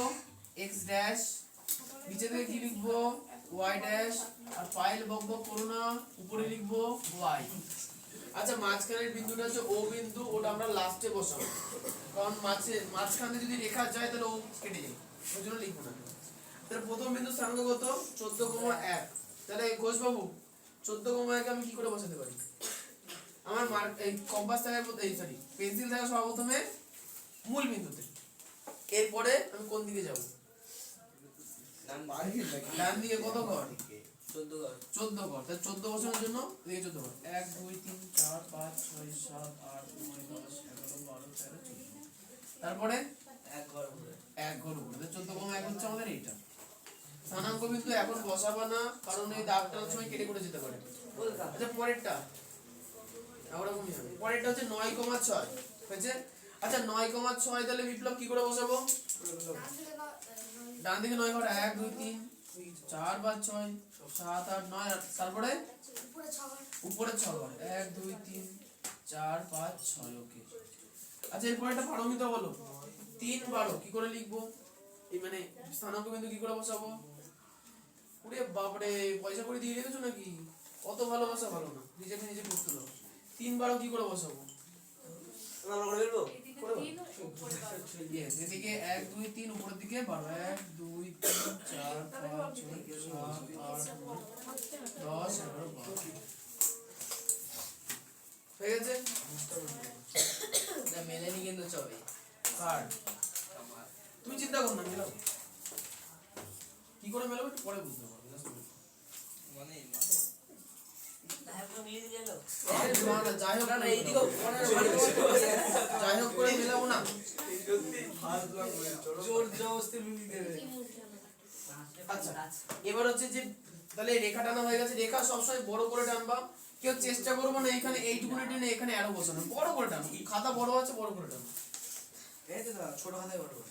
x dash. নিচে থেকে কি লিখবো? y dash. আর ফাইল বকবক করো না, উপরে লিখবো y। আচ্ছা, মাঝখানের বিন্দুটা হচ্ছে ও বিন্দু, ওটা আমরা লাস্টে বসাবো, কারণ মাঝখানে যদি রেখা যায় তাহলে ও কেটে যায়, ওই জন্য লিখবো না। তাহলে প্রথম বিন্দু স্থানাঙ্ক কত? 14,1। তাহলে ঘোষ বাবু, 14,1 আমি কি করে বসাতে পারি? আমার এই কম্পাস থাকে, এই সরি পেন্সিল থাকে সর্বপ্রথমে মূল বিন্দুতে। এরপরে আমি কোন দিকে যাব? ডান দিকে। কত ঘর? 14 ঘর। 14 ঘর। তাহলে 14 বসানোর জন্য এদিকে 14 ঘর। 1 2 3 4 5 6 7 8 9 10 11 12 13 14। তারপরে এক ঘর উপরে। এক ঘর উপরে। তাহলে 14,1 হচ্ছে আমাদের এইটা। স্থানাঙ্ক বিন্দু এখন বসাবা না, কারণ এই দাগ টানার সময় কেটে করে যেতে পারে। বলতাম। আচ্ছা, পরেরটা ওরকমই হবে। পরেরটা হচ্ছে 9,6 হয়েছে। আচ্ছা, 9,6 তাহলে বিপ্লব কি করে বসাবো? ডান দিকে 9 ঘর। 1 2 3 4 5 6 7 8 9 আর তারপরে উপরে 6 ঘর। 1 2 3 4 5 6। ওকে। আচ্ছা, এরপর একটা পারমিতা বলো। 3 12 কি করে লিখবো? এই মানে স্থানাঙ্ক বিন্দু কি করে বসাবো? ওরে বাপরে, পয়সা করে দিয়ে রেখেছো নাকি? অত ভালোবাসা ভালো না, নিজেকে নিজে করতে দাও। 3 12 কি করে বসাবো? আমরা করে ফেলবো? Yes, এদিকে 1 2 3, উপরের দিকে 12। 1 2 3 4 5 6 7 8 9 10 11 12 হয়ে গেছে। মেলেনি কিন্তু চবে। কার? তুমি চিন্তা করো না, মিলাও। কি করে মেলাবো একটু পরে বুঝতে পারবো just wait। মানে তারপর মিলিয়ে দিলে এলো। না, না, যাই হোক না করে এইদিকেও মেলাবো। যাই হোক করে মেলাবো না। জোর জবরদস্তি মিলিয়ে দেবে। আচ্ছা এবার হচ্ছে যে তাহলে রেখা টানা হয়ে গেছে, রেখা সবসময় বড় করে টানবা, কেউ চেষ্টা করবো না এখানে এইটুকুনি টেনে এখানে অ্যারো বসানো, বড় করে টানো, খাতা বড় আছে বড় করে টানো। এই তো দাদা ছোট খাতায় বড় বড়।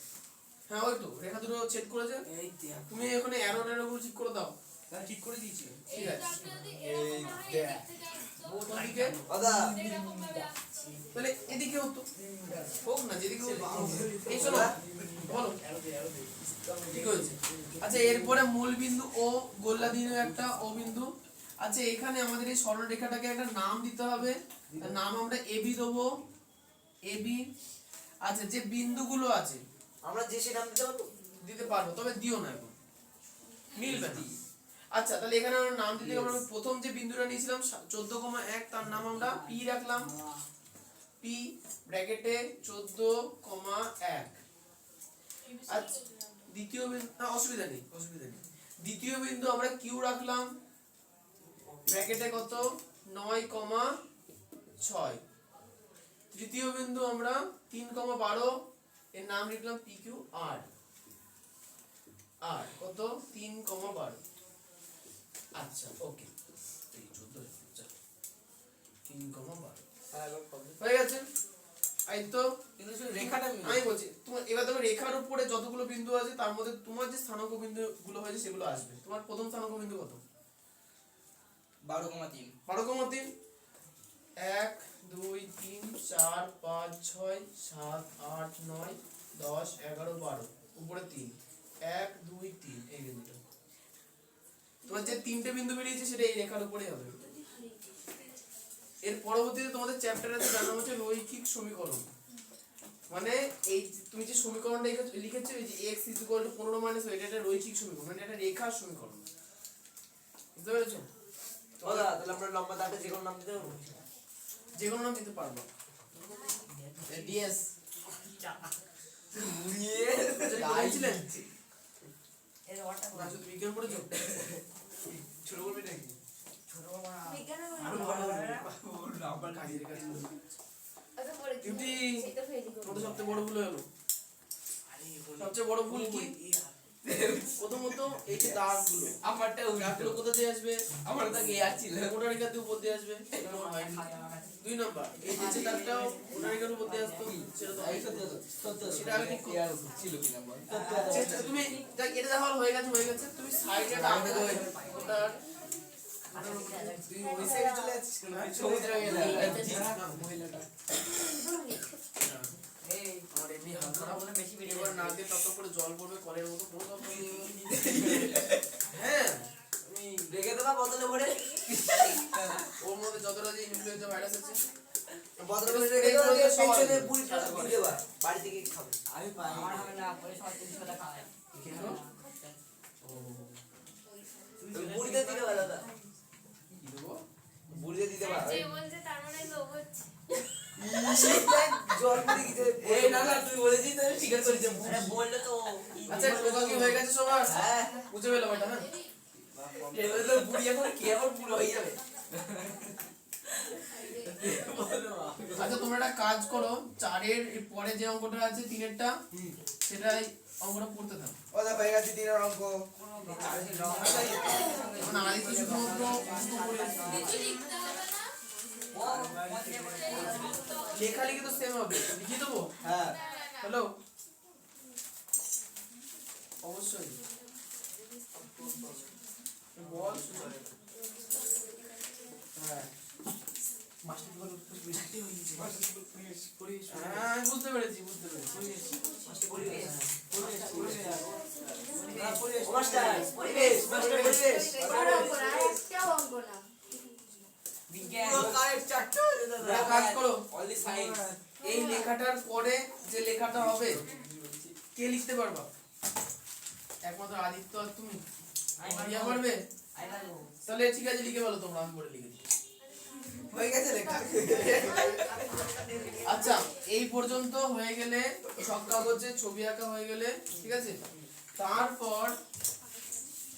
হ্যাঁ ওই তো রেখা দুটো ছেদ করেছে, এই দেখ তুমি এখানে অ্যারো ট্যারো গুলো ঠিক করে দাও। তাহলে ঠিক করে দিয়েছি। ঠিক আছে কোন দিকে? দাদা তাহলে এদিকে হতো, হোক না যেদিকে হোক। এই শোনো বলো ঠিক হয়েছে। আচ্ছা এরপরে মূল বিন্দু ও, গোল্লা দিন একটা ও বিন্দু। আচ্ছা এখানে আমাদের এই সরলরেখাটাকে একটা নাম দিতে হবে, তার নাম আমরা এবি দেবো, এবি। আচ্ছা যে বিন্দুগুলো আছে আমরা যে সে নাম দিতে পারবো। দিতে পারবো, তবে দিও না এখন, মিলবে না। আচ্ছা তাহলে এখানে আমরা নাম দিতে আমরা প্রথম যে বিন্দুটা নিয়েছিলাম 14,1 তার নাম আমরা পি রাখলাম, পি ব্র্যাকেটে 14,1। আচ্ছা দ্বিতীয় বিন্দু না অসুবিধা নেই, অসুবিধা নেই। দ্বিতীয় বিন্দু আমরা কিউ রাখলাম ব্র্যাকেটে কত 9,6। তৃতীয় বিন্দু আমরা 3,12 এর নাম লিখলাম পি কিউ আর, আর কত 3,12। আচ্ছা ওকে এই 14 3,12 হয়ে গেছে। এই তো কিন্তু শুধু রেখাটা আমি বলছি তোমার এবার দেখো রেখার উপরে যতগুলো বিন্দু আছে তার মধ্যে তোমার যে স্থানাঙ্ক বিন্দু গুলো হয়েছে সেগুলো আসবে। তোমার প্রথম স্থানাঙ্ক বিন্দু কত? 12,3 12,3। 1 2 3 4 5 6 7 8 9 10 11 12 উপরে 3 1 2 3 এই বিন্দুটা। তোমার যে তিনটে বিন্দু বেরিয়েছে সেটা এই রেখার উপরেই হবে। এর পরবর্তীতে তোমাদের চ্যাপ্টারে জানা হচ্ছে রৈখিক সমীকরণ, মানে এই তুমি যে সমীকরণটা লিখেছো এই যে x = 15 - এটা একটা রৈখিক সমীকরণ, মানে এটা রেখার সমীকরণ, বুঝতে পেরেছো? দাদা তাহলে আমরা লম্বা দাঁড়ে যে কোনো নাম দিতে পারবো। যে কোনো নাম দিতে পারবো। ডিএস মুড়িয়ে গাইছিলেন এর ওয়াটা না শুধু বিজ্ঞান পড়েছো? ছোট করবি নাকি? ছোট বড় না। বিজ্ঞানের বই আরো না। ভালো হবে নাম্বার কাজের কাজ আচ্ছা পড়েছি। ডিউটি সেটা ফেল করব। তোমাদের সবচেয়ে বড় ভুল হলো, সবচেয়ে বড় ভুল কি? প্রথমত এই যে দাগগুলো, আমারটা দাগগুলো কোথা দিয়ে আসবে? আমার তো গে আসছিল। মোটা রেখা দিয়ে উপর দিয়ে আসবে, সেটা আমার হয়নি। 2 নাম্বার এই যে দাগটাও মোটা রেখার উপর দিয়ে আসতো, সেটা তো হয়নি। সেটা আগে ঠিক করতে হবে। ছিল কি নাম্বার? তুমি দেখ এটা দেখা হয়ে গেছে, হয়ে গেছে। তুমি সাইডে দাগটা দেবে ওটা তুই ওই সাইডে চলে যাচ্ছিস কেন? সবুজ রঙের মহিলাটা এই আমার এমনি হাত তোরা খারাপ, মনে হয় বেশি বেরিয়ে এবার যাচ্ছে। নাক দিয়ে টপ টপ করে জল পড়বে কলের মতো, কোনো কথা নেই। হ্যাঁ আমি রেখে দেবা বোতলে ভরে। ওর মধ্যে যতটা যে ইনফ্লুয়েঞ্জা ভাইরাস আছে বোতলে ভরে রেখে দেবা, দিয়ে পেছনে পুরি দিয়ে দেবা। বাড়ি থেকে খাবে। আমি পাই। আমার হবে না, পরে সবাই 300 টাকা খায়। খেলো? বুড়িতে দিতে পারে দাদা। কি দেবো? বুড়িতে দিতে পারে। যে বলছে তার মানে লোভ হচ্ছে। জল পুরি দিতে। এই না না তুই বলেছিস তো ঠিক আছে করেছিস। আরে বললে তো আচ্ছা টোকা কি হয়ে গেছে সবার? হ্যাঁ। বুঝে পেলাম এটা, হ্যাঁ এবারে তো বুড়ি এখন কে আবার বুড়ো হয়ে যাবে। আচ্ছা তোমরা একটা কাজ করো, 4-এর পরে যে অঙ্কটা আছে 3-এরটা সেটাই অঙ্কটা পড়তে থাকো। ও দা হয়ে গেছে 3 এর অঙ্ক। মানে আদিত্য শুধুমাত্র অঙ্ক করে কিছু লিখতে হবে না। ও মধ্যে লেখালেখি তো সেম হবে, লিখে দেবো। হ্যাঁ। হ্যালো অবশ্যই বল। হ্যাঁ হ্যাঁ আমি বুঝতে পেরেছি, বুঝতে পেরেছি। মাস্টার পরিবেশ মাস্টার পরিবেশ। বড় অঙ্ক না, একটাও অঙ্ক না। বিজ্ঞান পুরো কারেক্ট চারটা হয়ে একটা দাদা। কাজ করো, অনলি সায়েন্স। এই লেখাটার পরে যে লেখাটা হবে কে লিখতে পারবা? একমাত্র আদিত্য আর তুমি। মারিয়া পারবে? আই পারবো। তাহলে ঠিক আছে লিখে বলো তোমরা, আমি করে লিখে দিই। হয়ে গেছে লেখা। আচ্ছা এই পর্যন্ত হয়ে গেলে ছক কাগজে ছবি আঁকা হয়ে গেলে ঠিক আছে, তারপর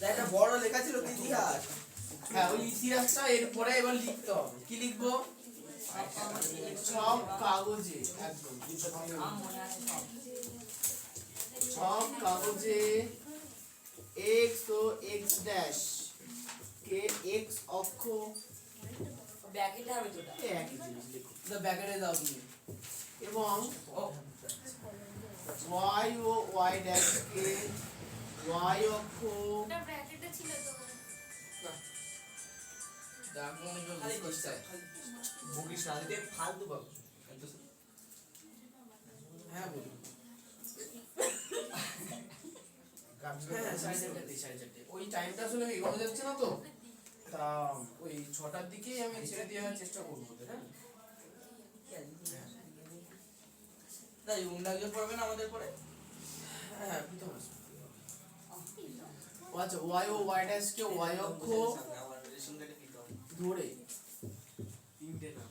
একটা বড় লেখা ছিল তো ইতিহাস। হ্যাঁ ওই ইতিহাসটা এরপরে এবার লিখতে হবে। কি লিখবো? সব কাগজে, একদম আমার মনে আছে সব। সব কাগজে x ও x ড্যাশ কে x অক্ষ ব্যাকেটে হবে তো ওটা। একই জিনিস লিখো। ব্যাকেটে দাও তুমি। এবং y ও y ড্যাশ কে y অক্ষ এটা ব্র্যাকেটে ছিল তো খালি করছে ভুগিস না দিতে ফালতু পাবো। হ্যাঁ বলুন। হ্যাঁ, 4:30 ওই টাইমটা আসলে আমি এগোনো যাচ্ছে না তো, তা ওই 6টার দিকেই আমি ছেড়ে দেওয়ার চেষ্টা করবো ওদের, হ্যাঁ। তাই উন্ডাকে পড়বে না আমাদের পরে? হ্যাঁ প্রথম আসবে। ও আচ্ছা, y ও y ড্যাশ কে y অক্ষ আমার রেশন কার্ডে দিতে হবে। ধরে তিনটে না।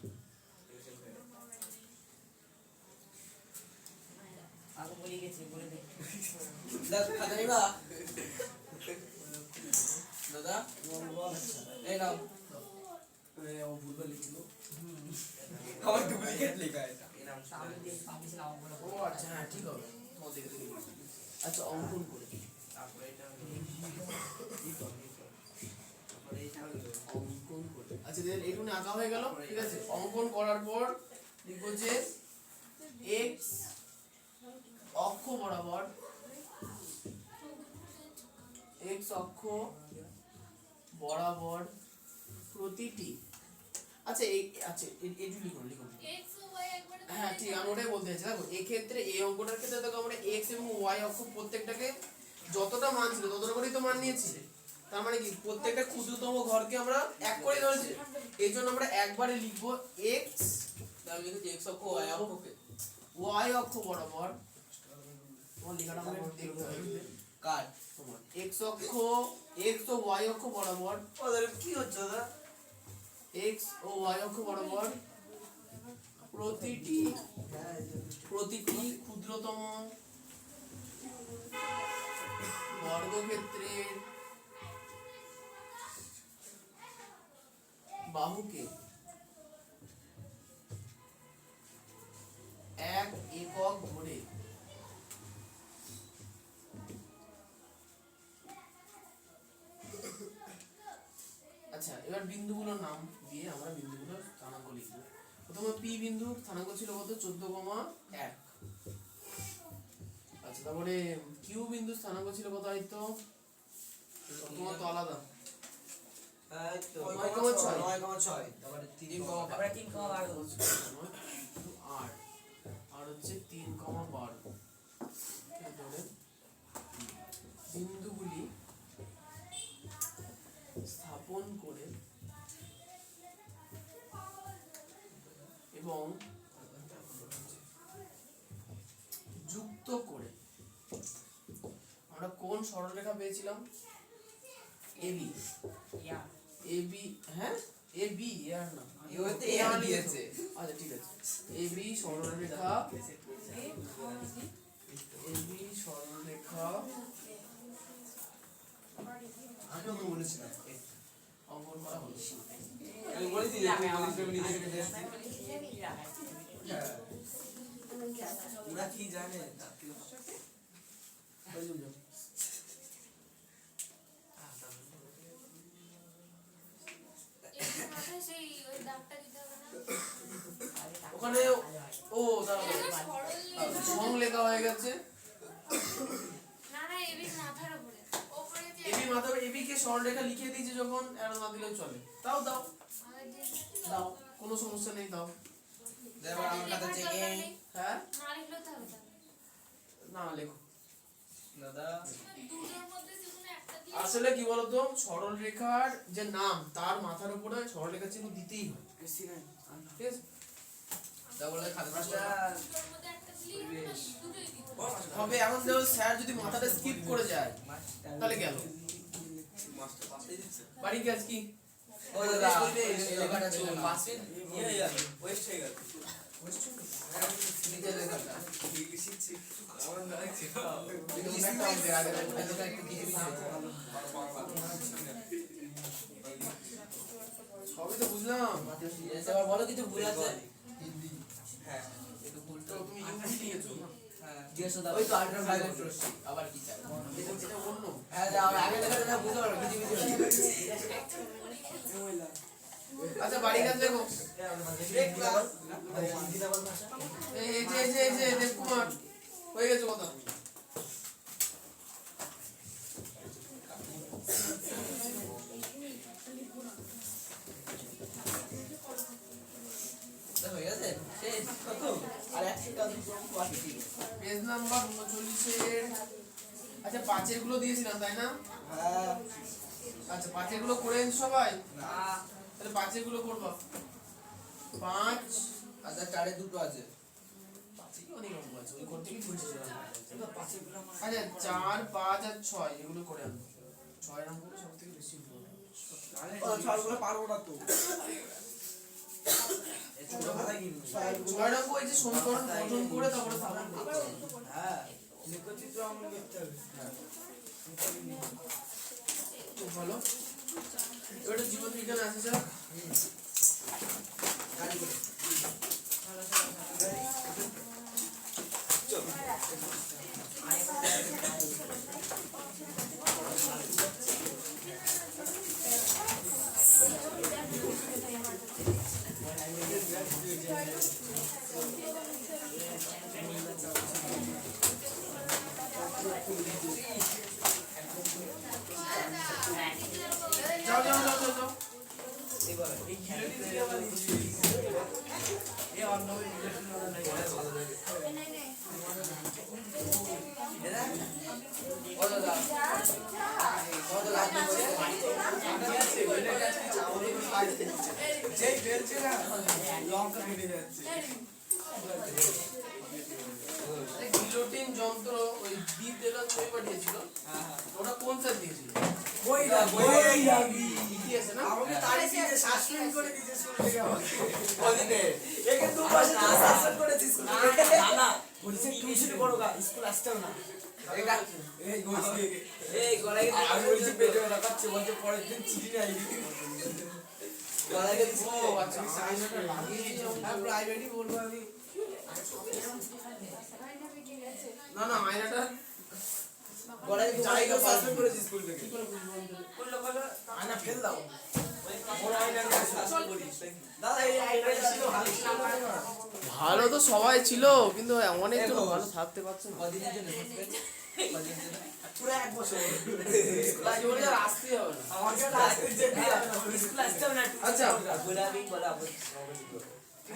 আগে বলে গেছি, বলে দে। দাদা খাতা নিবা? দাদা এই নাও। ও ভুলভাল লিখলো। আমার ডুপ্লিকেট লেখা এটা। এই নাম আমি দিয়েছিলাম আমার বলে। ও আচ্ছা, হ্যাঁ ঠিক হবে। ও দেখে দেখে লিখো। আচ্ছা অঙ্কন করে তারপরে এটা অঙ্কন করে, আচ্ছা দেন এইটুকু আঁকা হয়ে গেল, ঠিক আছে। অঙ্কন করার পর লিখবো যে x অক্ষ বরাবর, x অক্ষ বরাবর প্রতিটি, আচ্ছা এই আচ্ছা এইটুকু লিখুন লিখুন। x ও y একবারে হ্যাঁ ঠিক, আমি ওটাই বলতে চাইছি। দেখো এই ক্ষেত্রে এই অঙ্কটার ক্ষেত্রে দেখো আমরা x এবং y অক্ষ প্রত্যেকটাকে যতটা মান ছিল ততটা করেই তো মান নিয়েছি। তার মানে কি প্রত্যেকটা ক্ষুদ্রতম ঘরকে আমরা এক করে ধরেছি। এই জন্য আমরা একবারে লিখবো x আমি লিখেছি x অক্ষ y অক্ষকে y অক্ষ বরাবর। তোমার লেখাটা আমাকে একটু দেখতে হবে। কাট। তোমার x অক্ষ, x ও y অক্ষ বরাবর, ওদের কি হচ্ছে দাদা? x ও y অক্ষ বরাবর প্রতিটি ক্ষুদ্রতম বর্গক্ষেত্রের বাহুকে 1 একক ধরে আচ্ছা এবার বিন্দুগুলোর নাম দিয়ে আমরা বিন্দুগুলোর স্থানাঙ্ক লিখব। প্রথমে পি বিন্দু স্থানাঙ্ক ছিল কত? 14,1। আচ্ছা তারপরে কিউ বিন্দু স্থানাঙ্ক ছিল কত? হয়তো তোমার তো আলাদা। এই তো 9,6 9,6 তারপরে 3,5 তারপরে 3,12 আর আর হচ্ছে 3,12। বিন্দুগুলি স্থাপন করে এবং যুক্ত করে আমরা কোন সরলরেখা পেয়েছিলাম? এবি। ইয়া এবি, হ্যাঁ এবি আর না, এতে এ আর দিয়েছে। আচ্ছা ঠিক আছে। এবি সরলরেখা, এবি সরলরেখা আমি ওকে বলেছিলাম অঙ্কন করা হলো। আমি বলেছি যে তুই বলিস আমি নিজে কেটে আসছি। ওরা কি জানে? ওই জন্য। একটু মাথায় সেই ওই দাগটা দিতে হবে না ওখানে ও দাঁড়াও, এটা সরল সং লেখা হয়ে গেছে। না না এবির মাথার উপরে উপরে যে এবি মাথায় এবি কে সরলরেখা লিখে দিয়েছে যখন, আর না দিলেও চলে। দাও দাও আগের যে দাও, কোনো সমস্যা নেই, দাও। এবার আমার কাছে চেক এই হ্যাঁ না লিখলেও তো হবে না লেখো। দাদা দুটোর মধ্যে যে কোনো একটা দিয়ে আসলে কি বলতো, সরলরেখার যে নাম তার মাথার উপরে সরলরেখা চিহ্ন দিতেই হয়, ঠিক আছে? দাদা বলে খাতা দুটোর মধ্যে একটা দিলেই হবে না, দুটোই দিতে হবে। হবে এখন দেখো স্যার যদি মাথাটা স্কিপ করে যায় তাহলে গেল। মাস্টার পাশেই দিচ্ছে। বাড়ি কাজ কি? ও দাদা এই লেখাটা ছিল না। পাশে ইয়ে হয়ে গেল, ওয়েস্ট হয়ে গেল। ও কোশ্চেন নিজে লেখাটা আমার লাগছে একটা হবে আগে একটা কিছু কিছু সবই তো বুঝলাম এবার বলো কিছু ভুল আছে হ্যাঁ তো তুমি ইংলিশ নিয়েছো না হ্যাঁ জিজ্ঞেস দাও ওই তো আল্ট্রাভায়োলেট রশ্মি আবার কি চাই এটা অন্য হ্যাঁ যাও আগে লেখাটা না বুঝতে পারো কিছু কিছু আচ্ছা বাড়ি কাজ দেখো এই যে দেবকুমার হয়ে গেছে কথা হয়ে গেছে শেষ কত আর 100টা দুটো বাকি ঠিক আছে পেজ নাম্বার 39 এর আচ্ছা পাঁচের গুলো দিয়েছিলাম তাই না হ্যাঁ আচ্ছা পাঁচের গুলো করে এনেছো সবাই না তাহলে পাঁচের গুলো করবা 5 আচ্ছা চারে দুটো আছে পাঁচে কি অনেক অঙ্ক আছে ওই করতে কি বলছিস এবার পাঁচের গুলো আমার আচ্ছা 4 5 আর 6 এগুলো করে আনবো 6 এর অঙ্কটা সবথেকে বেশি ইম্পর্টেন্ট ও ছয়গুলো পারবো না তো এই ছোট খাতা কিনবি 6 এর অঙ্ক এই যে সমীকরণ গঠন করে তারপরে সামান করতে হবে হ্যাঁ লেখচিত্র আমরা করতে হবে খুব ভালো এবারে জীবন বিজ্ঞান আছে স্যার গাড়ি করে যাও যাও যাও যাও যাও এবার এই গিলোটি দিয়ে আবার এই অন্য গিলোটি না নাই এরা কত দাম কত লাগবে যেই বেলছে না লঙ্কা কেটে যাচ্ছে গিলোটিন যন্ত্র ওই দ্বীপ যেটা ছবি পাঠিয়েছিল ওটা কোন স্যার দিয়েছিল বই লাগি ইতিহাসে না আমাকে তাড়ি দিয়ে সাসপেন্ড করে দিয়েছে স্কুল থেকে আমাকে বলতে একে দু মাস সাসপেন্ড করেছিস স্কুল থেকে না না বলছে টিউশন করো গা স্কুল আসতেও না এটা এই গোছি এই গলায় আমি বলছি পেটে রাখাচ্ছে বলছে পরের দিন চিঠি নাই গলায় গেছে ও আচ্ছা সাইনটা লাগিয়ে দিয়েছে হ্যাঁ প্রাইভেটই বলবো আমি না না আয়নাটা গলায় জায়গা সাসপেন্ড করেছিস স্কুল থেকে কি করে বুঝবো আমি? করলো আয়না ফেল দাও বড় আয়না নিয়ে সাসপেন্ড করিস দাদা এই আয়নাটা ছিল ভালো তো সবাই ছিল কিন্তু অনেকজন ভালো থাকতে পারছে না কদিনের জন্য পুরো এক বছর জীবনে আর আসতে হবে না আমাকে আসতে যেতে স্কুল আসতে হবে না আচ্ছা। গোলাপি বলা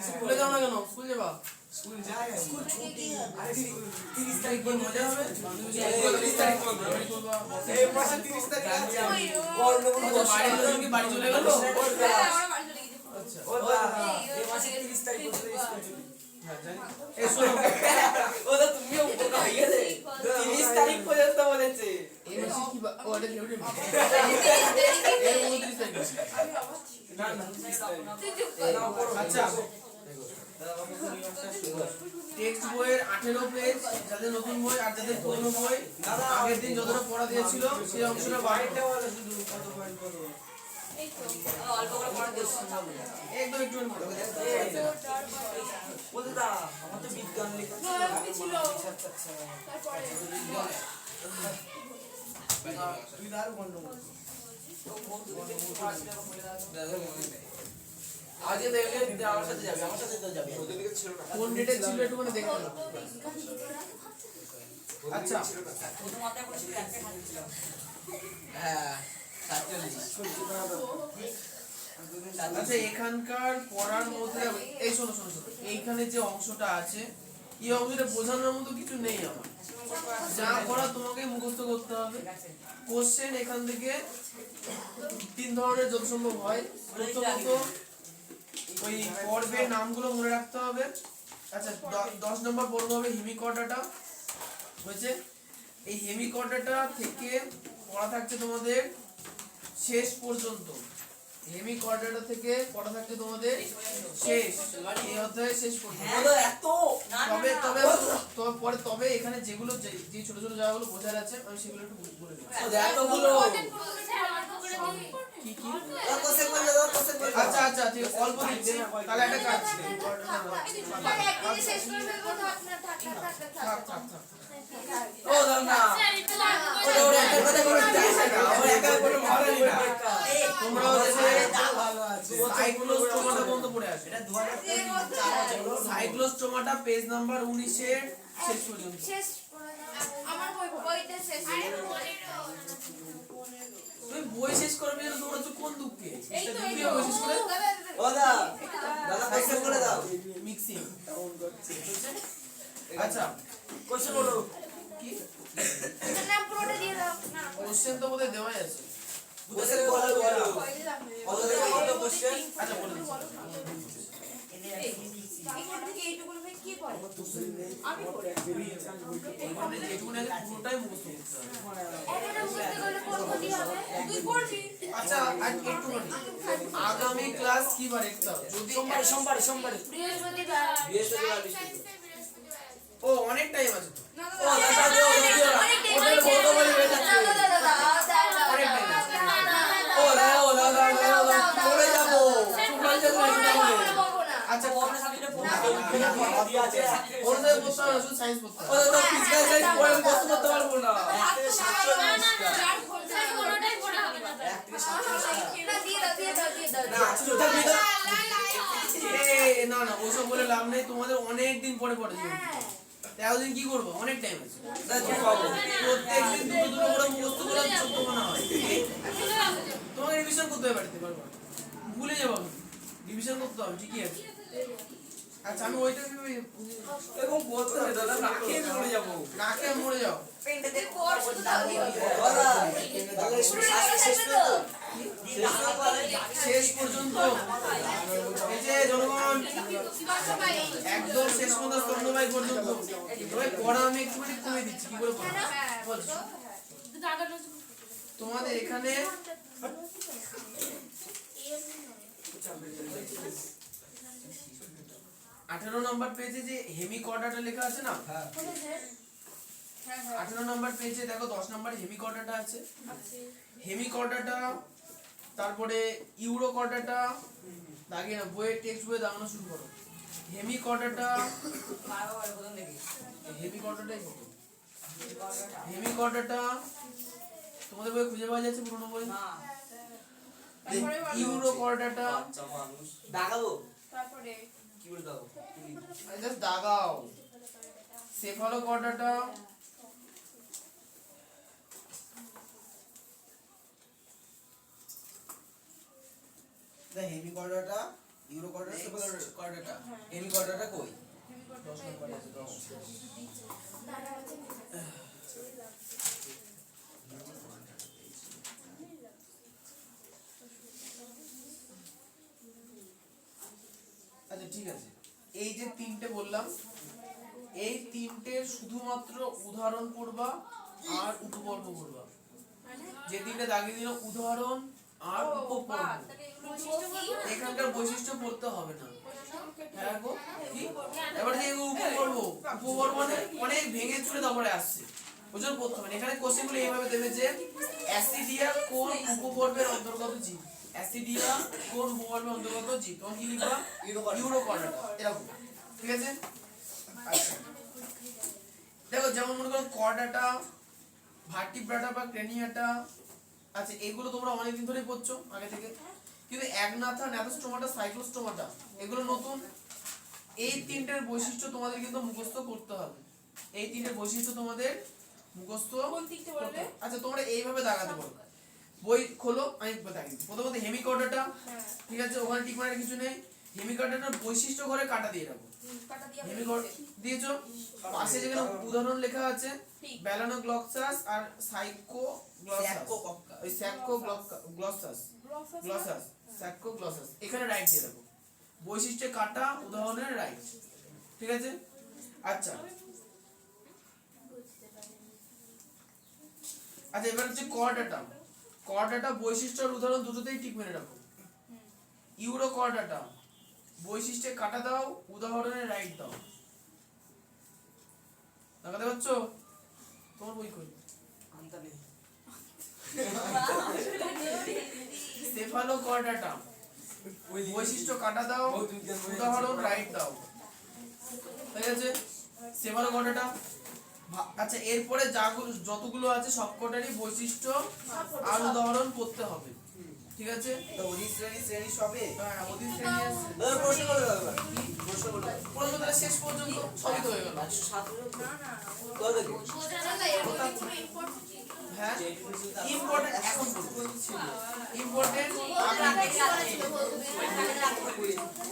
স্কুলে যাও না কেন স্কুল যাবা স্কুল যায় স্কুল ছুটি 30 তারিখ কোন মজা হবে 30 তারিখ করবা এই মাসে 30 তারিখ আছে করলো আচ্ছা বাড়ি চলে কি বাড়ি চলে গেল আচ্ছা ওটা এই মাসে 30 তারিখ পর্যন্ত স্কুল ছুটি হ্যাঁ জানি এই শোনো ওটা তুমিও উপকার হয়ে গেছে 30 তারিখ পর্যন্ত বলেছে এই মাসে কি ও এটা ফেভারিট এই 29 তারিখ না না 30 তারিখ আচ্ছা টেক্সট বইয়ের 18 পেজ যাদের নতুন বই আর যাদের পুরনো বই আগের দিন যতটা পড়া দিয়েছিল সেই অংশটা বাইরে বলে শুধু কত পয়েন্ট কত অল্প করে পড়া দিস একদম একটু বলতে দা আমার তো বিজ্ঞান লেখা ছিল আচ্ছা আচ্ছা তুই দাঁড় বন্ধ আজকে দেখলে আমার সাথে যাবে আমার সাথে তো যাবে ওদের দিকে ছিল না কোন ডেটে ছিল একটুখানি দেখে নাও। আচ্ছা প্রথম মাথায় পড়েছিল একটা খালি ছিল হ্যাঁ 47 আচ্ছা এখানকার পড়ার মধ্যে এই শোনো শোনো শোনো এইখানে যে অংশটা আছে এই অংশটা বোঝানোর মতো কিছু নেই আমার যা পড়া তোমাকে মুখস্থ করতে হবে কোশ্চেন এখান থেকে তিন ধরনের যত সম্ভব হয় প্রথমত ওই পর্বের নামগুলো মনে রাখতে হবে আচ্ছা 10 নম্বর পর্ব হবে হেমিকর্ডাটা হয়েছে এই হেমিকর্ডাটা থেকে পড়া থাকছে তোমাদের শেষ পর্যন্ত হেমি কোয়াড্রেটা থেকে পড়া থাকছে তোমাদের শেষ এই অধ্যায়ে শেষ পর্যন্ত। ওদের এত তবে তবে তবে পরে তবে এখানে যেগুলো যে ছোট ছোট জায়গাগুলো বোঝার আছে আমি সেগুলো একটু বলে দিচ্ছি। ওদের এতগুলো কি কি কোশ্চেন করে দাও কোশ্চেন করে দাও। আচ্ছা আচ্ছা ঠিক আছে, অল্প দিচ্ছি তাহলে একটা কাজ একদিনে শেষ করে ফেলবো, থাক না, থাক না, থাক না, থাক থাক থাক না। থাক ও দাও না ওরে ওরে একটা কথা বলে যাইছে না ও একা কোনো ভালোই না তোমরা হচ্ছে ভালো আছে সাইক্লোস্টোমাটা পর্যন্ত পড়ে আসবে। এটা 2004 সাইক্লোস্টোমাটা পেজ নাম্বার 19 এর শেষ পর্যন্ত। শেষ করে দাও। আমার বইটা শেষ। তুমি বই শেষ করবে না, তোমরা তো কোন দুঃখে এই তো, তুমি এই তো। বই শেষ করে ও দা দাদা কোশ্চেন করে দাও মিক্সিং আচ্ছা কোশ্চেন বলো কি না, পুরোটা দিয়ে দাও। না, কোশ্চেন তো বোধহয় দেওয়াই আছে। কোশ্চেন বলো বলো ওদের কত কোশ্চেন আচ্ছা বলে দিচ্ছি। এখান থেকে এইটুকুনো ভাই কি করে? আমি করি। এখানে যেটুকু আছে পুরোটাই মুখস্থ করতে হবে। একটা বুঝতে গেলে কোন ক্ষতি হবে? তুই করবি। আচ্ছা আর একটুখানি আগামী ক্লাস কি বার একটা যদি সোমবার বৃহস্পতিবার। ও অনেক টাইম আছে তো। না, ও দাদা দাও ওদের বড় বড় হয়ে যাচ্ছে ও দাও চলে যাব তোমরা যে আচ্ছা ওর সাবজেক্টে পড়া দিয়ে আছে ওদের পড়তে হবে না, শুধু সায়েন্স পড়তে হবে। ওদের তো ফিজিক্যাল সায়েন্স পড়ে বসতে করতে পারবো না না না ওসব বলে লাভ নেই, তোমাদের অনেক দিন পরে পড়ে এতদিন কি করবো, অনেক টাইম আছে। প্রত্যেকদিন দুটো দুটো করে মুখস্থ করে চোদ্দ মনে হয়। তোমাকে রিভিশন করতে হবে বাড়িতে পারবো, ভুলে যাবো রিভিশন করতে হবে, ঠিকই আছে। আচ্ছা আমি ওইটা এরকম বলতে হবে দাদা না খেয়ে মরে যাবো না খেয়ে মরে যাও। শেষ পর্যন্ত এই যে জনগণ একদম শেষ পর্যন্ত স্তন্যবাই পর্যন্ত তবে পড়া আমি একটুখানি কমে দিচ্ছি কি করে পড়া বলছি। তোমাদের এখানে 18 নম্বর পেজে যে হেমিকর্ডাটা লেখা আছে না, 18 নম্বর পেজে দেখো 10 নম্বর হেমিকর্ডাটা আছে। হেমিকর্ডাটা তারপরে ইউরোকর্ডাটা দাগিয়ে না, বইয়ের টেক্সট বইয়ে দাগানো শুরু করো। হেমিকর্ডাটা হেমিকর্ডাটাই কত, হেমিকর্ডাটা তোমাদের বই খুঁজে পাওয়া যাচ্ছে পুরোনো বই। ইউরোকর্ডাটা দাগাবো তারপরে কি বলে দাও just দাগাও। Cephalochordata Hemichordata Urochordata Cephalochordata Hemichordata কই 10 নম্বর আছে 10। আচ্ছা ঠিক আছে, এই যে তিনটে বললাম এই তিনটের শুধুমাত্র উদাহরণ পড়বা আর উপপর্ব পড়বা। যে তিনটে দাগিয়ে দিল উদাহরণ আর উপপর্ব, এখানকার বৈশিষ্ট্য পড়তে হবে না। হ্যাঁ গো কি এবার যে উপপর্ব উপপর্ব মানে অনেক ভেঙে চুরে তারপরে আসছে বুঝুন পড়তে হবে না। এখানে কোশ্চেনগুলো এইভাবে দেবে যে অ্যাসিডিয়া কোন উপপর্বের অন্তর্গত জীব, অ্যাসিডিয়া কোন উপপর্বের অন্তর্গত জীব, তখন কি লিখবা ইউরোকর্ডাটা এরকম, ঠিক আছে। আচ্ছা দেখো যেমন মনে করো কর্ডাটা, ভার্টিব্রাটা বা ক্রেনিয়াটা, আচ্ছা এগুলো তোমরা অনেকদিন ধরেই পড়ছো আগে থেকে, কিন্তু অ্যাগনাথা, ন্যাথোস্টোমাটা, সাইক্লোস্টোমাটা এগুলো নতুন। এই তিনটের বৈশিষ্ট্য তোমাদের কিন্তু মুখস্থ করতে হবে, এই তিনটের বৈশিষ্ট্য তোমাদের মুখস্থ করতে হবে। আচ্ছা তোমরা এইভাবে দাগাতে পারো, বই খোলো আমি দাগিয়ে দিই। প্রথমত হেমিকর্ডাটা, ঠিক আছে ওখানে টিক মারার কিছু নেই। হেমিকর্ডাটার বৈশিষ্ট্য করে কাটা দিয়ে রাখো। হেমিকর্ডা দিয়েছো, পাশে যেখানে উদাহরণ লেখা আছে ব্যালানোগ্লসাস আর সাইকোগ্লসাস এখানে রাইট দিয়ে রাখো। বৈশিষ্ট্যে কাটা, উদাহরণের রাইট, ঠিক আছে। আচ্ছা আচ্ছা এবার হচ্ছে কর্ডাটা, কর্ডাটা বৈশিষ্ট্য আর উদাহরণ দুটোতেই টিক মেরে রাখো। ইউরোকর্ডাটা বৈশিষ্ট্যে কাটা দাও, উদাহরণে রাইট দাও। দেখাতে পাচ্ছ? তোমার বই কই? আনতা নেই। সেফালোকর্ডাটা বৈশিষ্ট্য কাটা দাও, উদাহরণ রাইট দাও। ঠিক আছে, সেফালোকর্ডাটা। আচ্ছা, এরপরে যতগুলো আছে সবকটারই বৈশিষ্ট্য আর উদাহরণ করতে হবে। ঠিক আছে, তো অধিক শ্রেণী সবে হ্যাঁ, অধিক শ্রেণী আছে। প্রশ্ন করো দাদা, প্রশ্ন করো। প্রশ্ন তাহলে শেষ পর্যন্ত সবই তো হয়ে গেল। 107 না না কত দেখো? বোঝা না এর মধ্যে কোনো ইম্পর্টেন্ট ছিল হ্যাঁ, ইম্পর্টেন্ট এখন ইম্পর্টেন্ট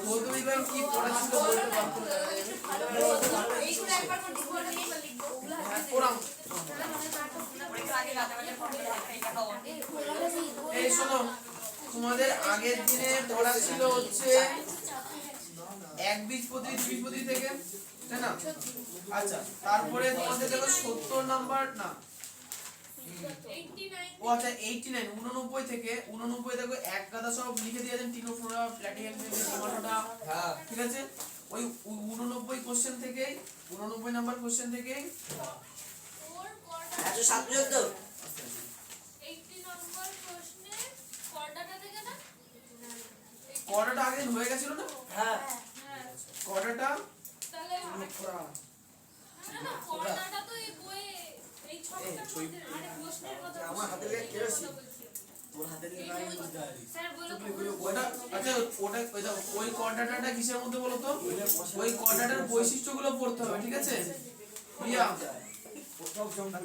বলতে দিবেন কি পড়াছিল বলতে পারতো না। এইগুলো একবার করে ডিসপ্লে নিয়ে লিখবো ওগুলো হ্যাঁ, পড়াম। পরীক্ষার আগে রাতে রাতে পড়ে এটা দাও। এই শোনো, তোমাদের আগের দিনে পড়া ছিল হচ্ছে 1 বীজপত্রী 2 বীজপত্রী থেকে, তাই না? আচ্ছা, তারপরে তোমাদের দেখো 70 নাম্বার না, 89 ও আচ্ছা 89 89 থেকে 89 দেখো এক গাদা সব লিখে দিয়েছেন, টিনোফ্লোরা, প্ল্যাটিহেলমিন্থ, টমেটোটা। হ্যাঁ ঠিক আছে, ওই 89 কোশ্চেন থেকেই 89 নাম্বার কোশ্চেন থেকেই 107 পর্যন্ত 80 নম্বর প্রশ্নে কর্ডাটা থেকে না কর্ডাটা আগে দিন হয়ে গেছিল না? হ্যাঁ হ্যাঁ কর্ডাটা তাহলে না কর্ডাটা তো এই বইয়ে এই ছকটার মধ্যে মানে প্রশ্নের কথা আমার হাতে লেগে কেরোসিন তোর হাতে লেগে নাই বুঝতে পারি স্যার বলো ওটা আচ্ছা ওটা ওই দেখো, ওই কর্ডাটাটা কিসের মধ্যে বলো তো? ওই কর্ডাটার বৈশিষ্ট্যগুলো পড়তে হবে। ঠিক আছে, প্রিয়া কোথাও জম না।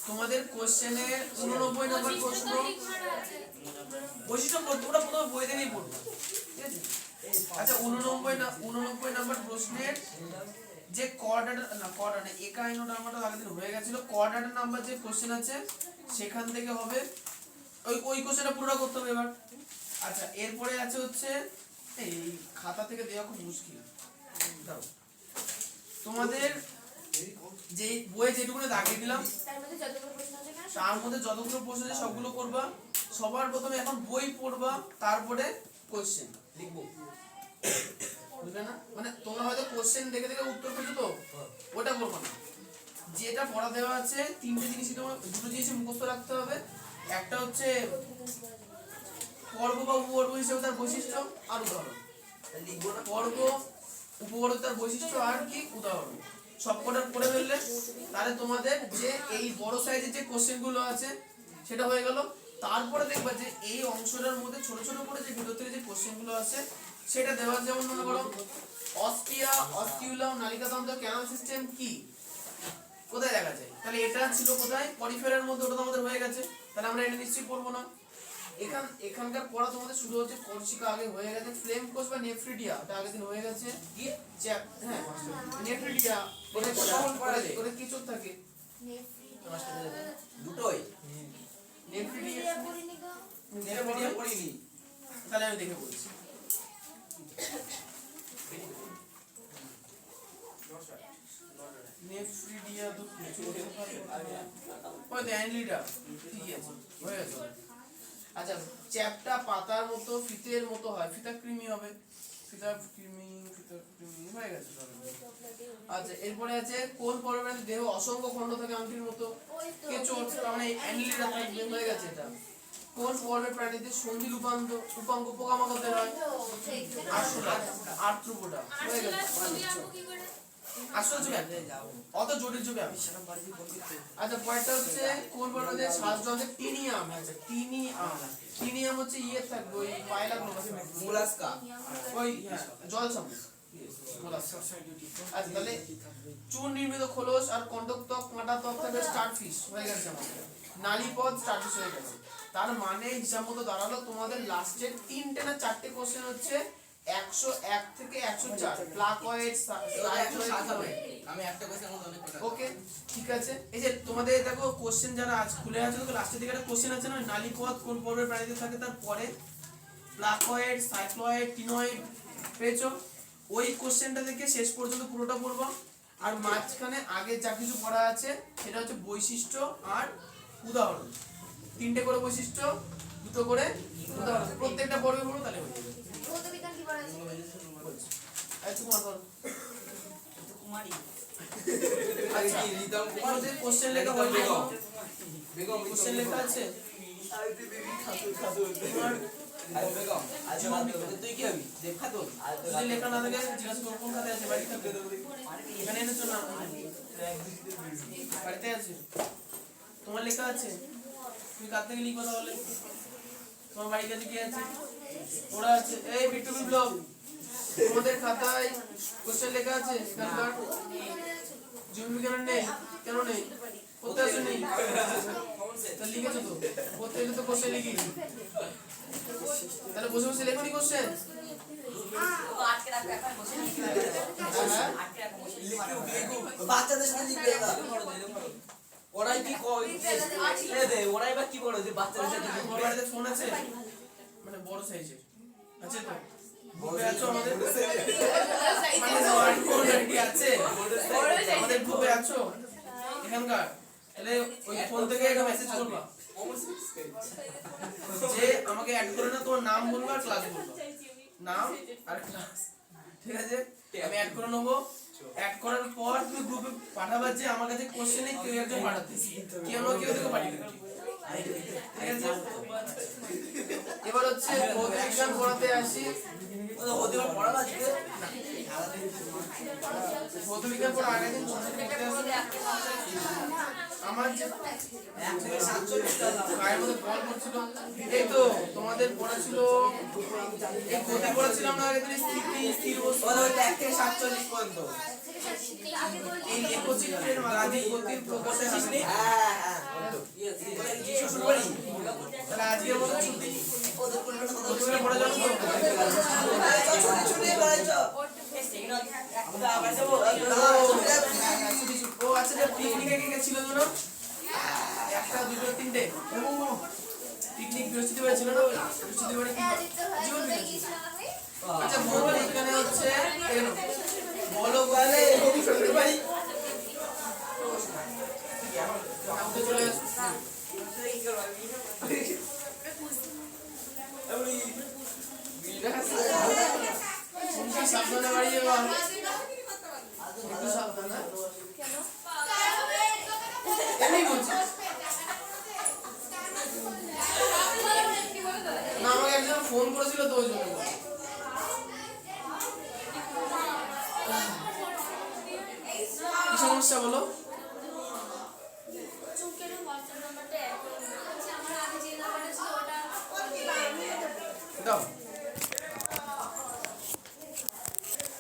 তোমাদের কোশ্চেনে 89 নাম্বার প্রশ্ন বৈশিষ্ট্য পড়তে, ওটা প্রথমে বই থেকেই পড়বে। ঠিক আছে, আচ্ছা 89 নাম্বার প্রশ্নের যে কর্ডাটা একাইনো নাম্বারটা আগের দিন হয়ে গেছিল, কর্ডাটার নাম্বার যে কোশ্চেন আছে সেখান থেকে হবে, ওই কোশ্চেনটা পুরোটা করতে হবে এবার। আচ্ছা, এরপরে আছে হচ্ছে এই খাতা থেকে দেওয়া খুব মুশকিল। দাও, তোমাদের যে বইয়ে যেটুকু দাগিয়ে দিলাম তার মধ্যে যতগুলো প্রশ্ন আছে সবগুলো করবা। সবার প্রথমে এখন বই পড়বা, তারপরে কোশ্চেন লিখবো, বুঝলে না? মানে তোমরা হয়তো কোশ্চেন দেখে দেখে উত্তর পেছো, তো ওটা করবো না। যেটা পড়া দেওয়া আছে তিনটে জিনিসই তোমার, দুটো জিনিস মুখস্থ রাখতে হবে। একটা হচ্ছে পর্ব বা উপপর্ব হিসেবে তার বৈশিষ্ট্য আর উদাহরণ লিখবো না। পর্ব, উপপর্ব, তার বৈশিষ্ট্য আর কি উদাহরণ সবকটা পড়ে ফেললে তাহলে তোমাদের যে এই বড় সাইজের যে কোশ্চেন গুলো আছে সেটা হয়ে গেল। তারপরে দেখবা যে এই অংশটার মধ্যে ছোট ছোট করে যে ভিতর থেকে যে কোশ্চেন গুলো আছে সেটা দেওয়া, যেমন মনে করো অস্ট্রিয়া, অস্টিউলাম, নালিকাতন্ত্র, ক্যানাল সিস্টেম কি কোথায় দেখা যায়, তাহলে এটা ছিল কোথায়? পরিফেরার মধ্যে, ওটা আমাদের হয়ে গেছে, তাহলে আমরা এটা নিশ্চয়ই পড়বো না। এখানকার পড়া তোমাদের শুরু হচ্ছে কর্সিকা আগে হয়ে গেছে, ফ্লেম কোষ বা নেফ্রিডিয়া এটা আগের দিন হয়ে গেছে। হ্যাঁ, নেফ্রিডিয়া ওটা কখন পড়া যায়? ওটা কি চোখ থাকে দুটোই নেফ্রিডিয়া পড়িনি, তাহলে আমি দেখে বলছি। নেফ্রিডিয়া তো ওই তো অ্যানলিডা, ঠিকই আছে, হয়ে গেছে। আচ্ছা, চ্যাপটা পাতার মতো ফিতের মতো হয়, ফিতা কৃমি হবে, ফিতা কৃমি হয়ে গেছে। আচ্ছা, এরপরে আছে কোন পর্বের দেহ অসংখ্য খণ্ড থাকে আংটির মতো, কেঁচোর, তার মানে অ্যানলিডা থাকবে, হয়ে গেছে এটা। কোন পর্বের প্রাণীতে সন্ধি উপাঙ্গ পোকামাকড়ের হয়? আর্থ্রোপোডা, হয়ে গেছে। আসলে অত জটিল ছবি আমি। আচ্ছা, পরেরটা হচ্ছে কোন পর্বের শ্বাসযন্ত্রে টিনিয়াম আছে, টিনিয়াম হচ্ছে ইয়ে থাকবে ওই পায়লা গ্লোবাস, মোলাস্কা ওই হ্যাঁ জল সামনে। আচ্ছা, তাহলে চুন নির্মিত খোলস আর কন্টক ত্বক, কাঁটা ত্বক থাকবে, স্টারফিশ, হয়ে গেছে আমাদের। নালীপথ, স্টারফিশ হয়ে গেছে। তার মানে হিসাব মতো দাঁড়ালো তোমাদের লাস্টের 3টে না 4টে কোশ্চেন হচ্ছে 101 থেকে 104 প্লাকয়েড, আমি একটা কোশ্চেন মত অনেক কথা। ওকে, ঠিক আছে। এই যে তোমাদের দেখো কোশ্চেন যারা আজ খুলে আছে, দেখো লাস্টের দিকে একটা কোশ্চেন আছে না, নালীপথ কোন পর্বের প্রাণীতে থাকে, তারপরে প্লাকয়েড, সাইক্লয়েড, টিনয়েড, পেয়েছো? ওই কোশ্চেনটা থেকে শেষ পর্যন্ত পুরোটা পড়বো। আর মাঝখানে আগে যা কিছু পড়া আছে সেটা হচ্ছে বৈশিষ্ট্য আর উদাহরণ, 3টে করে বৈশিষ্ট্য, 2টো করে প্রত্যেকটা পড়বে পড়ো তাহলে হয়ে যাবে। ভৌতবিজ্ঞান কি পড়া আছে? তোমার বলো। কুমারী আচ্ছা তোমাদের কোশ্চেন লেখা হয় বেগম কোশ্চেন লেখা আছে তোমার তুই কি হবি দেব খাতুন যদি লেখা না থাকে জিজ্ঞাসা করো কোন খাতে আছে বাড়ি খাতে এখানে এনেছো না বাড়িতে আছে তোমার লেখা আছে তুমি কার থেকে লিখো তাহলে তোমার বাড়ির কাছে কি আছে ওরা আছে এই বিট্টু বিপ্লব তোমাদের খাতায় কোশ্চেন লেখা আছে এখানকার জীববিজ্ঞানের নেই কেন নেই কোথায় আছে নেই তা লিখেছো তো কোথায় তো কোশ্চেন লিখি তাহলে বসে বসে লেখনি কোশ্চেন আটকে রাখবে এখন বসে লিখতে হবে আটকে রাখো বসে লিখতে পারবে বাচ্চাদের সাথে লিখবে না ওরাই কি কয় ওরাই বা কি বলে যে বাচ্চাদের সাথে তোমার বাড়িতে ফোন আছে মানে বড় সাইজের আছে তো গ্রুপে আছো আমাদের মানে স্মার্টফোন কি আছে আমাদের গ্রুপে আছো এখানকার তাহলে ওই ফোন থেকে একটা মেসেজ করবা যে আমাকে অ্যাড করে না তোমার নাম বলবা আর ক্লাস বলবা নাম আর ক্লাস ঠিক আছে আমি অ্যাড করে নেবো অ্যাড করার পর তুমি গ্রুপে পাঠাবা যে আমার কাছে কোশ্চেন নেই কেউ একজন পাঠাতে কেউ না কেউ থেকে পাঠিয়ে দেবে ঠিক আছে এবার হচ্ছে ভৌতবিজ্ঞান পড়াতে আসি ওদের পড়া লাগবে ভৌতবিজ্ঞান পড়া আগের দিন আমার যে গায়ের মধ্যে বল পড়ছিল এই তো তোমাদের পড়া ছিল এই গতি পড়াছিলাম না আগের দিন স্থির বস্তু ওদের 1 থেকে 47 পর্যন্ত এই লেখচিত্রের মাধ্যমে গতির প্রকাশের হারে হ্যাঁ হ্যাঁ শুরু করি তাহলে আজকের মতো ছুটি ওদের কোন ভৌতবিজ্ঞান পড়া যাবে তো ছুটি করাইছো আমরা আবার যাব ও আচ্ছা যে পিকনিকে কে কে ছিল জানো একটা দুটো তিনটে পিকনিক বৃহস্পতিবার ছিল না বৃহস্পতিবারে কি জীবন আচ্ছা বলো এখানে হচ্ছে এলো বলো বলে ভাই আমাকে চলে আসো তুমি সাবধানে বাড়ি যাবা একটু সাবধানে এমনি বলছি না আমাকে একজন ফোন করেছিল তো ওই জন্য কি সমস্যা বলো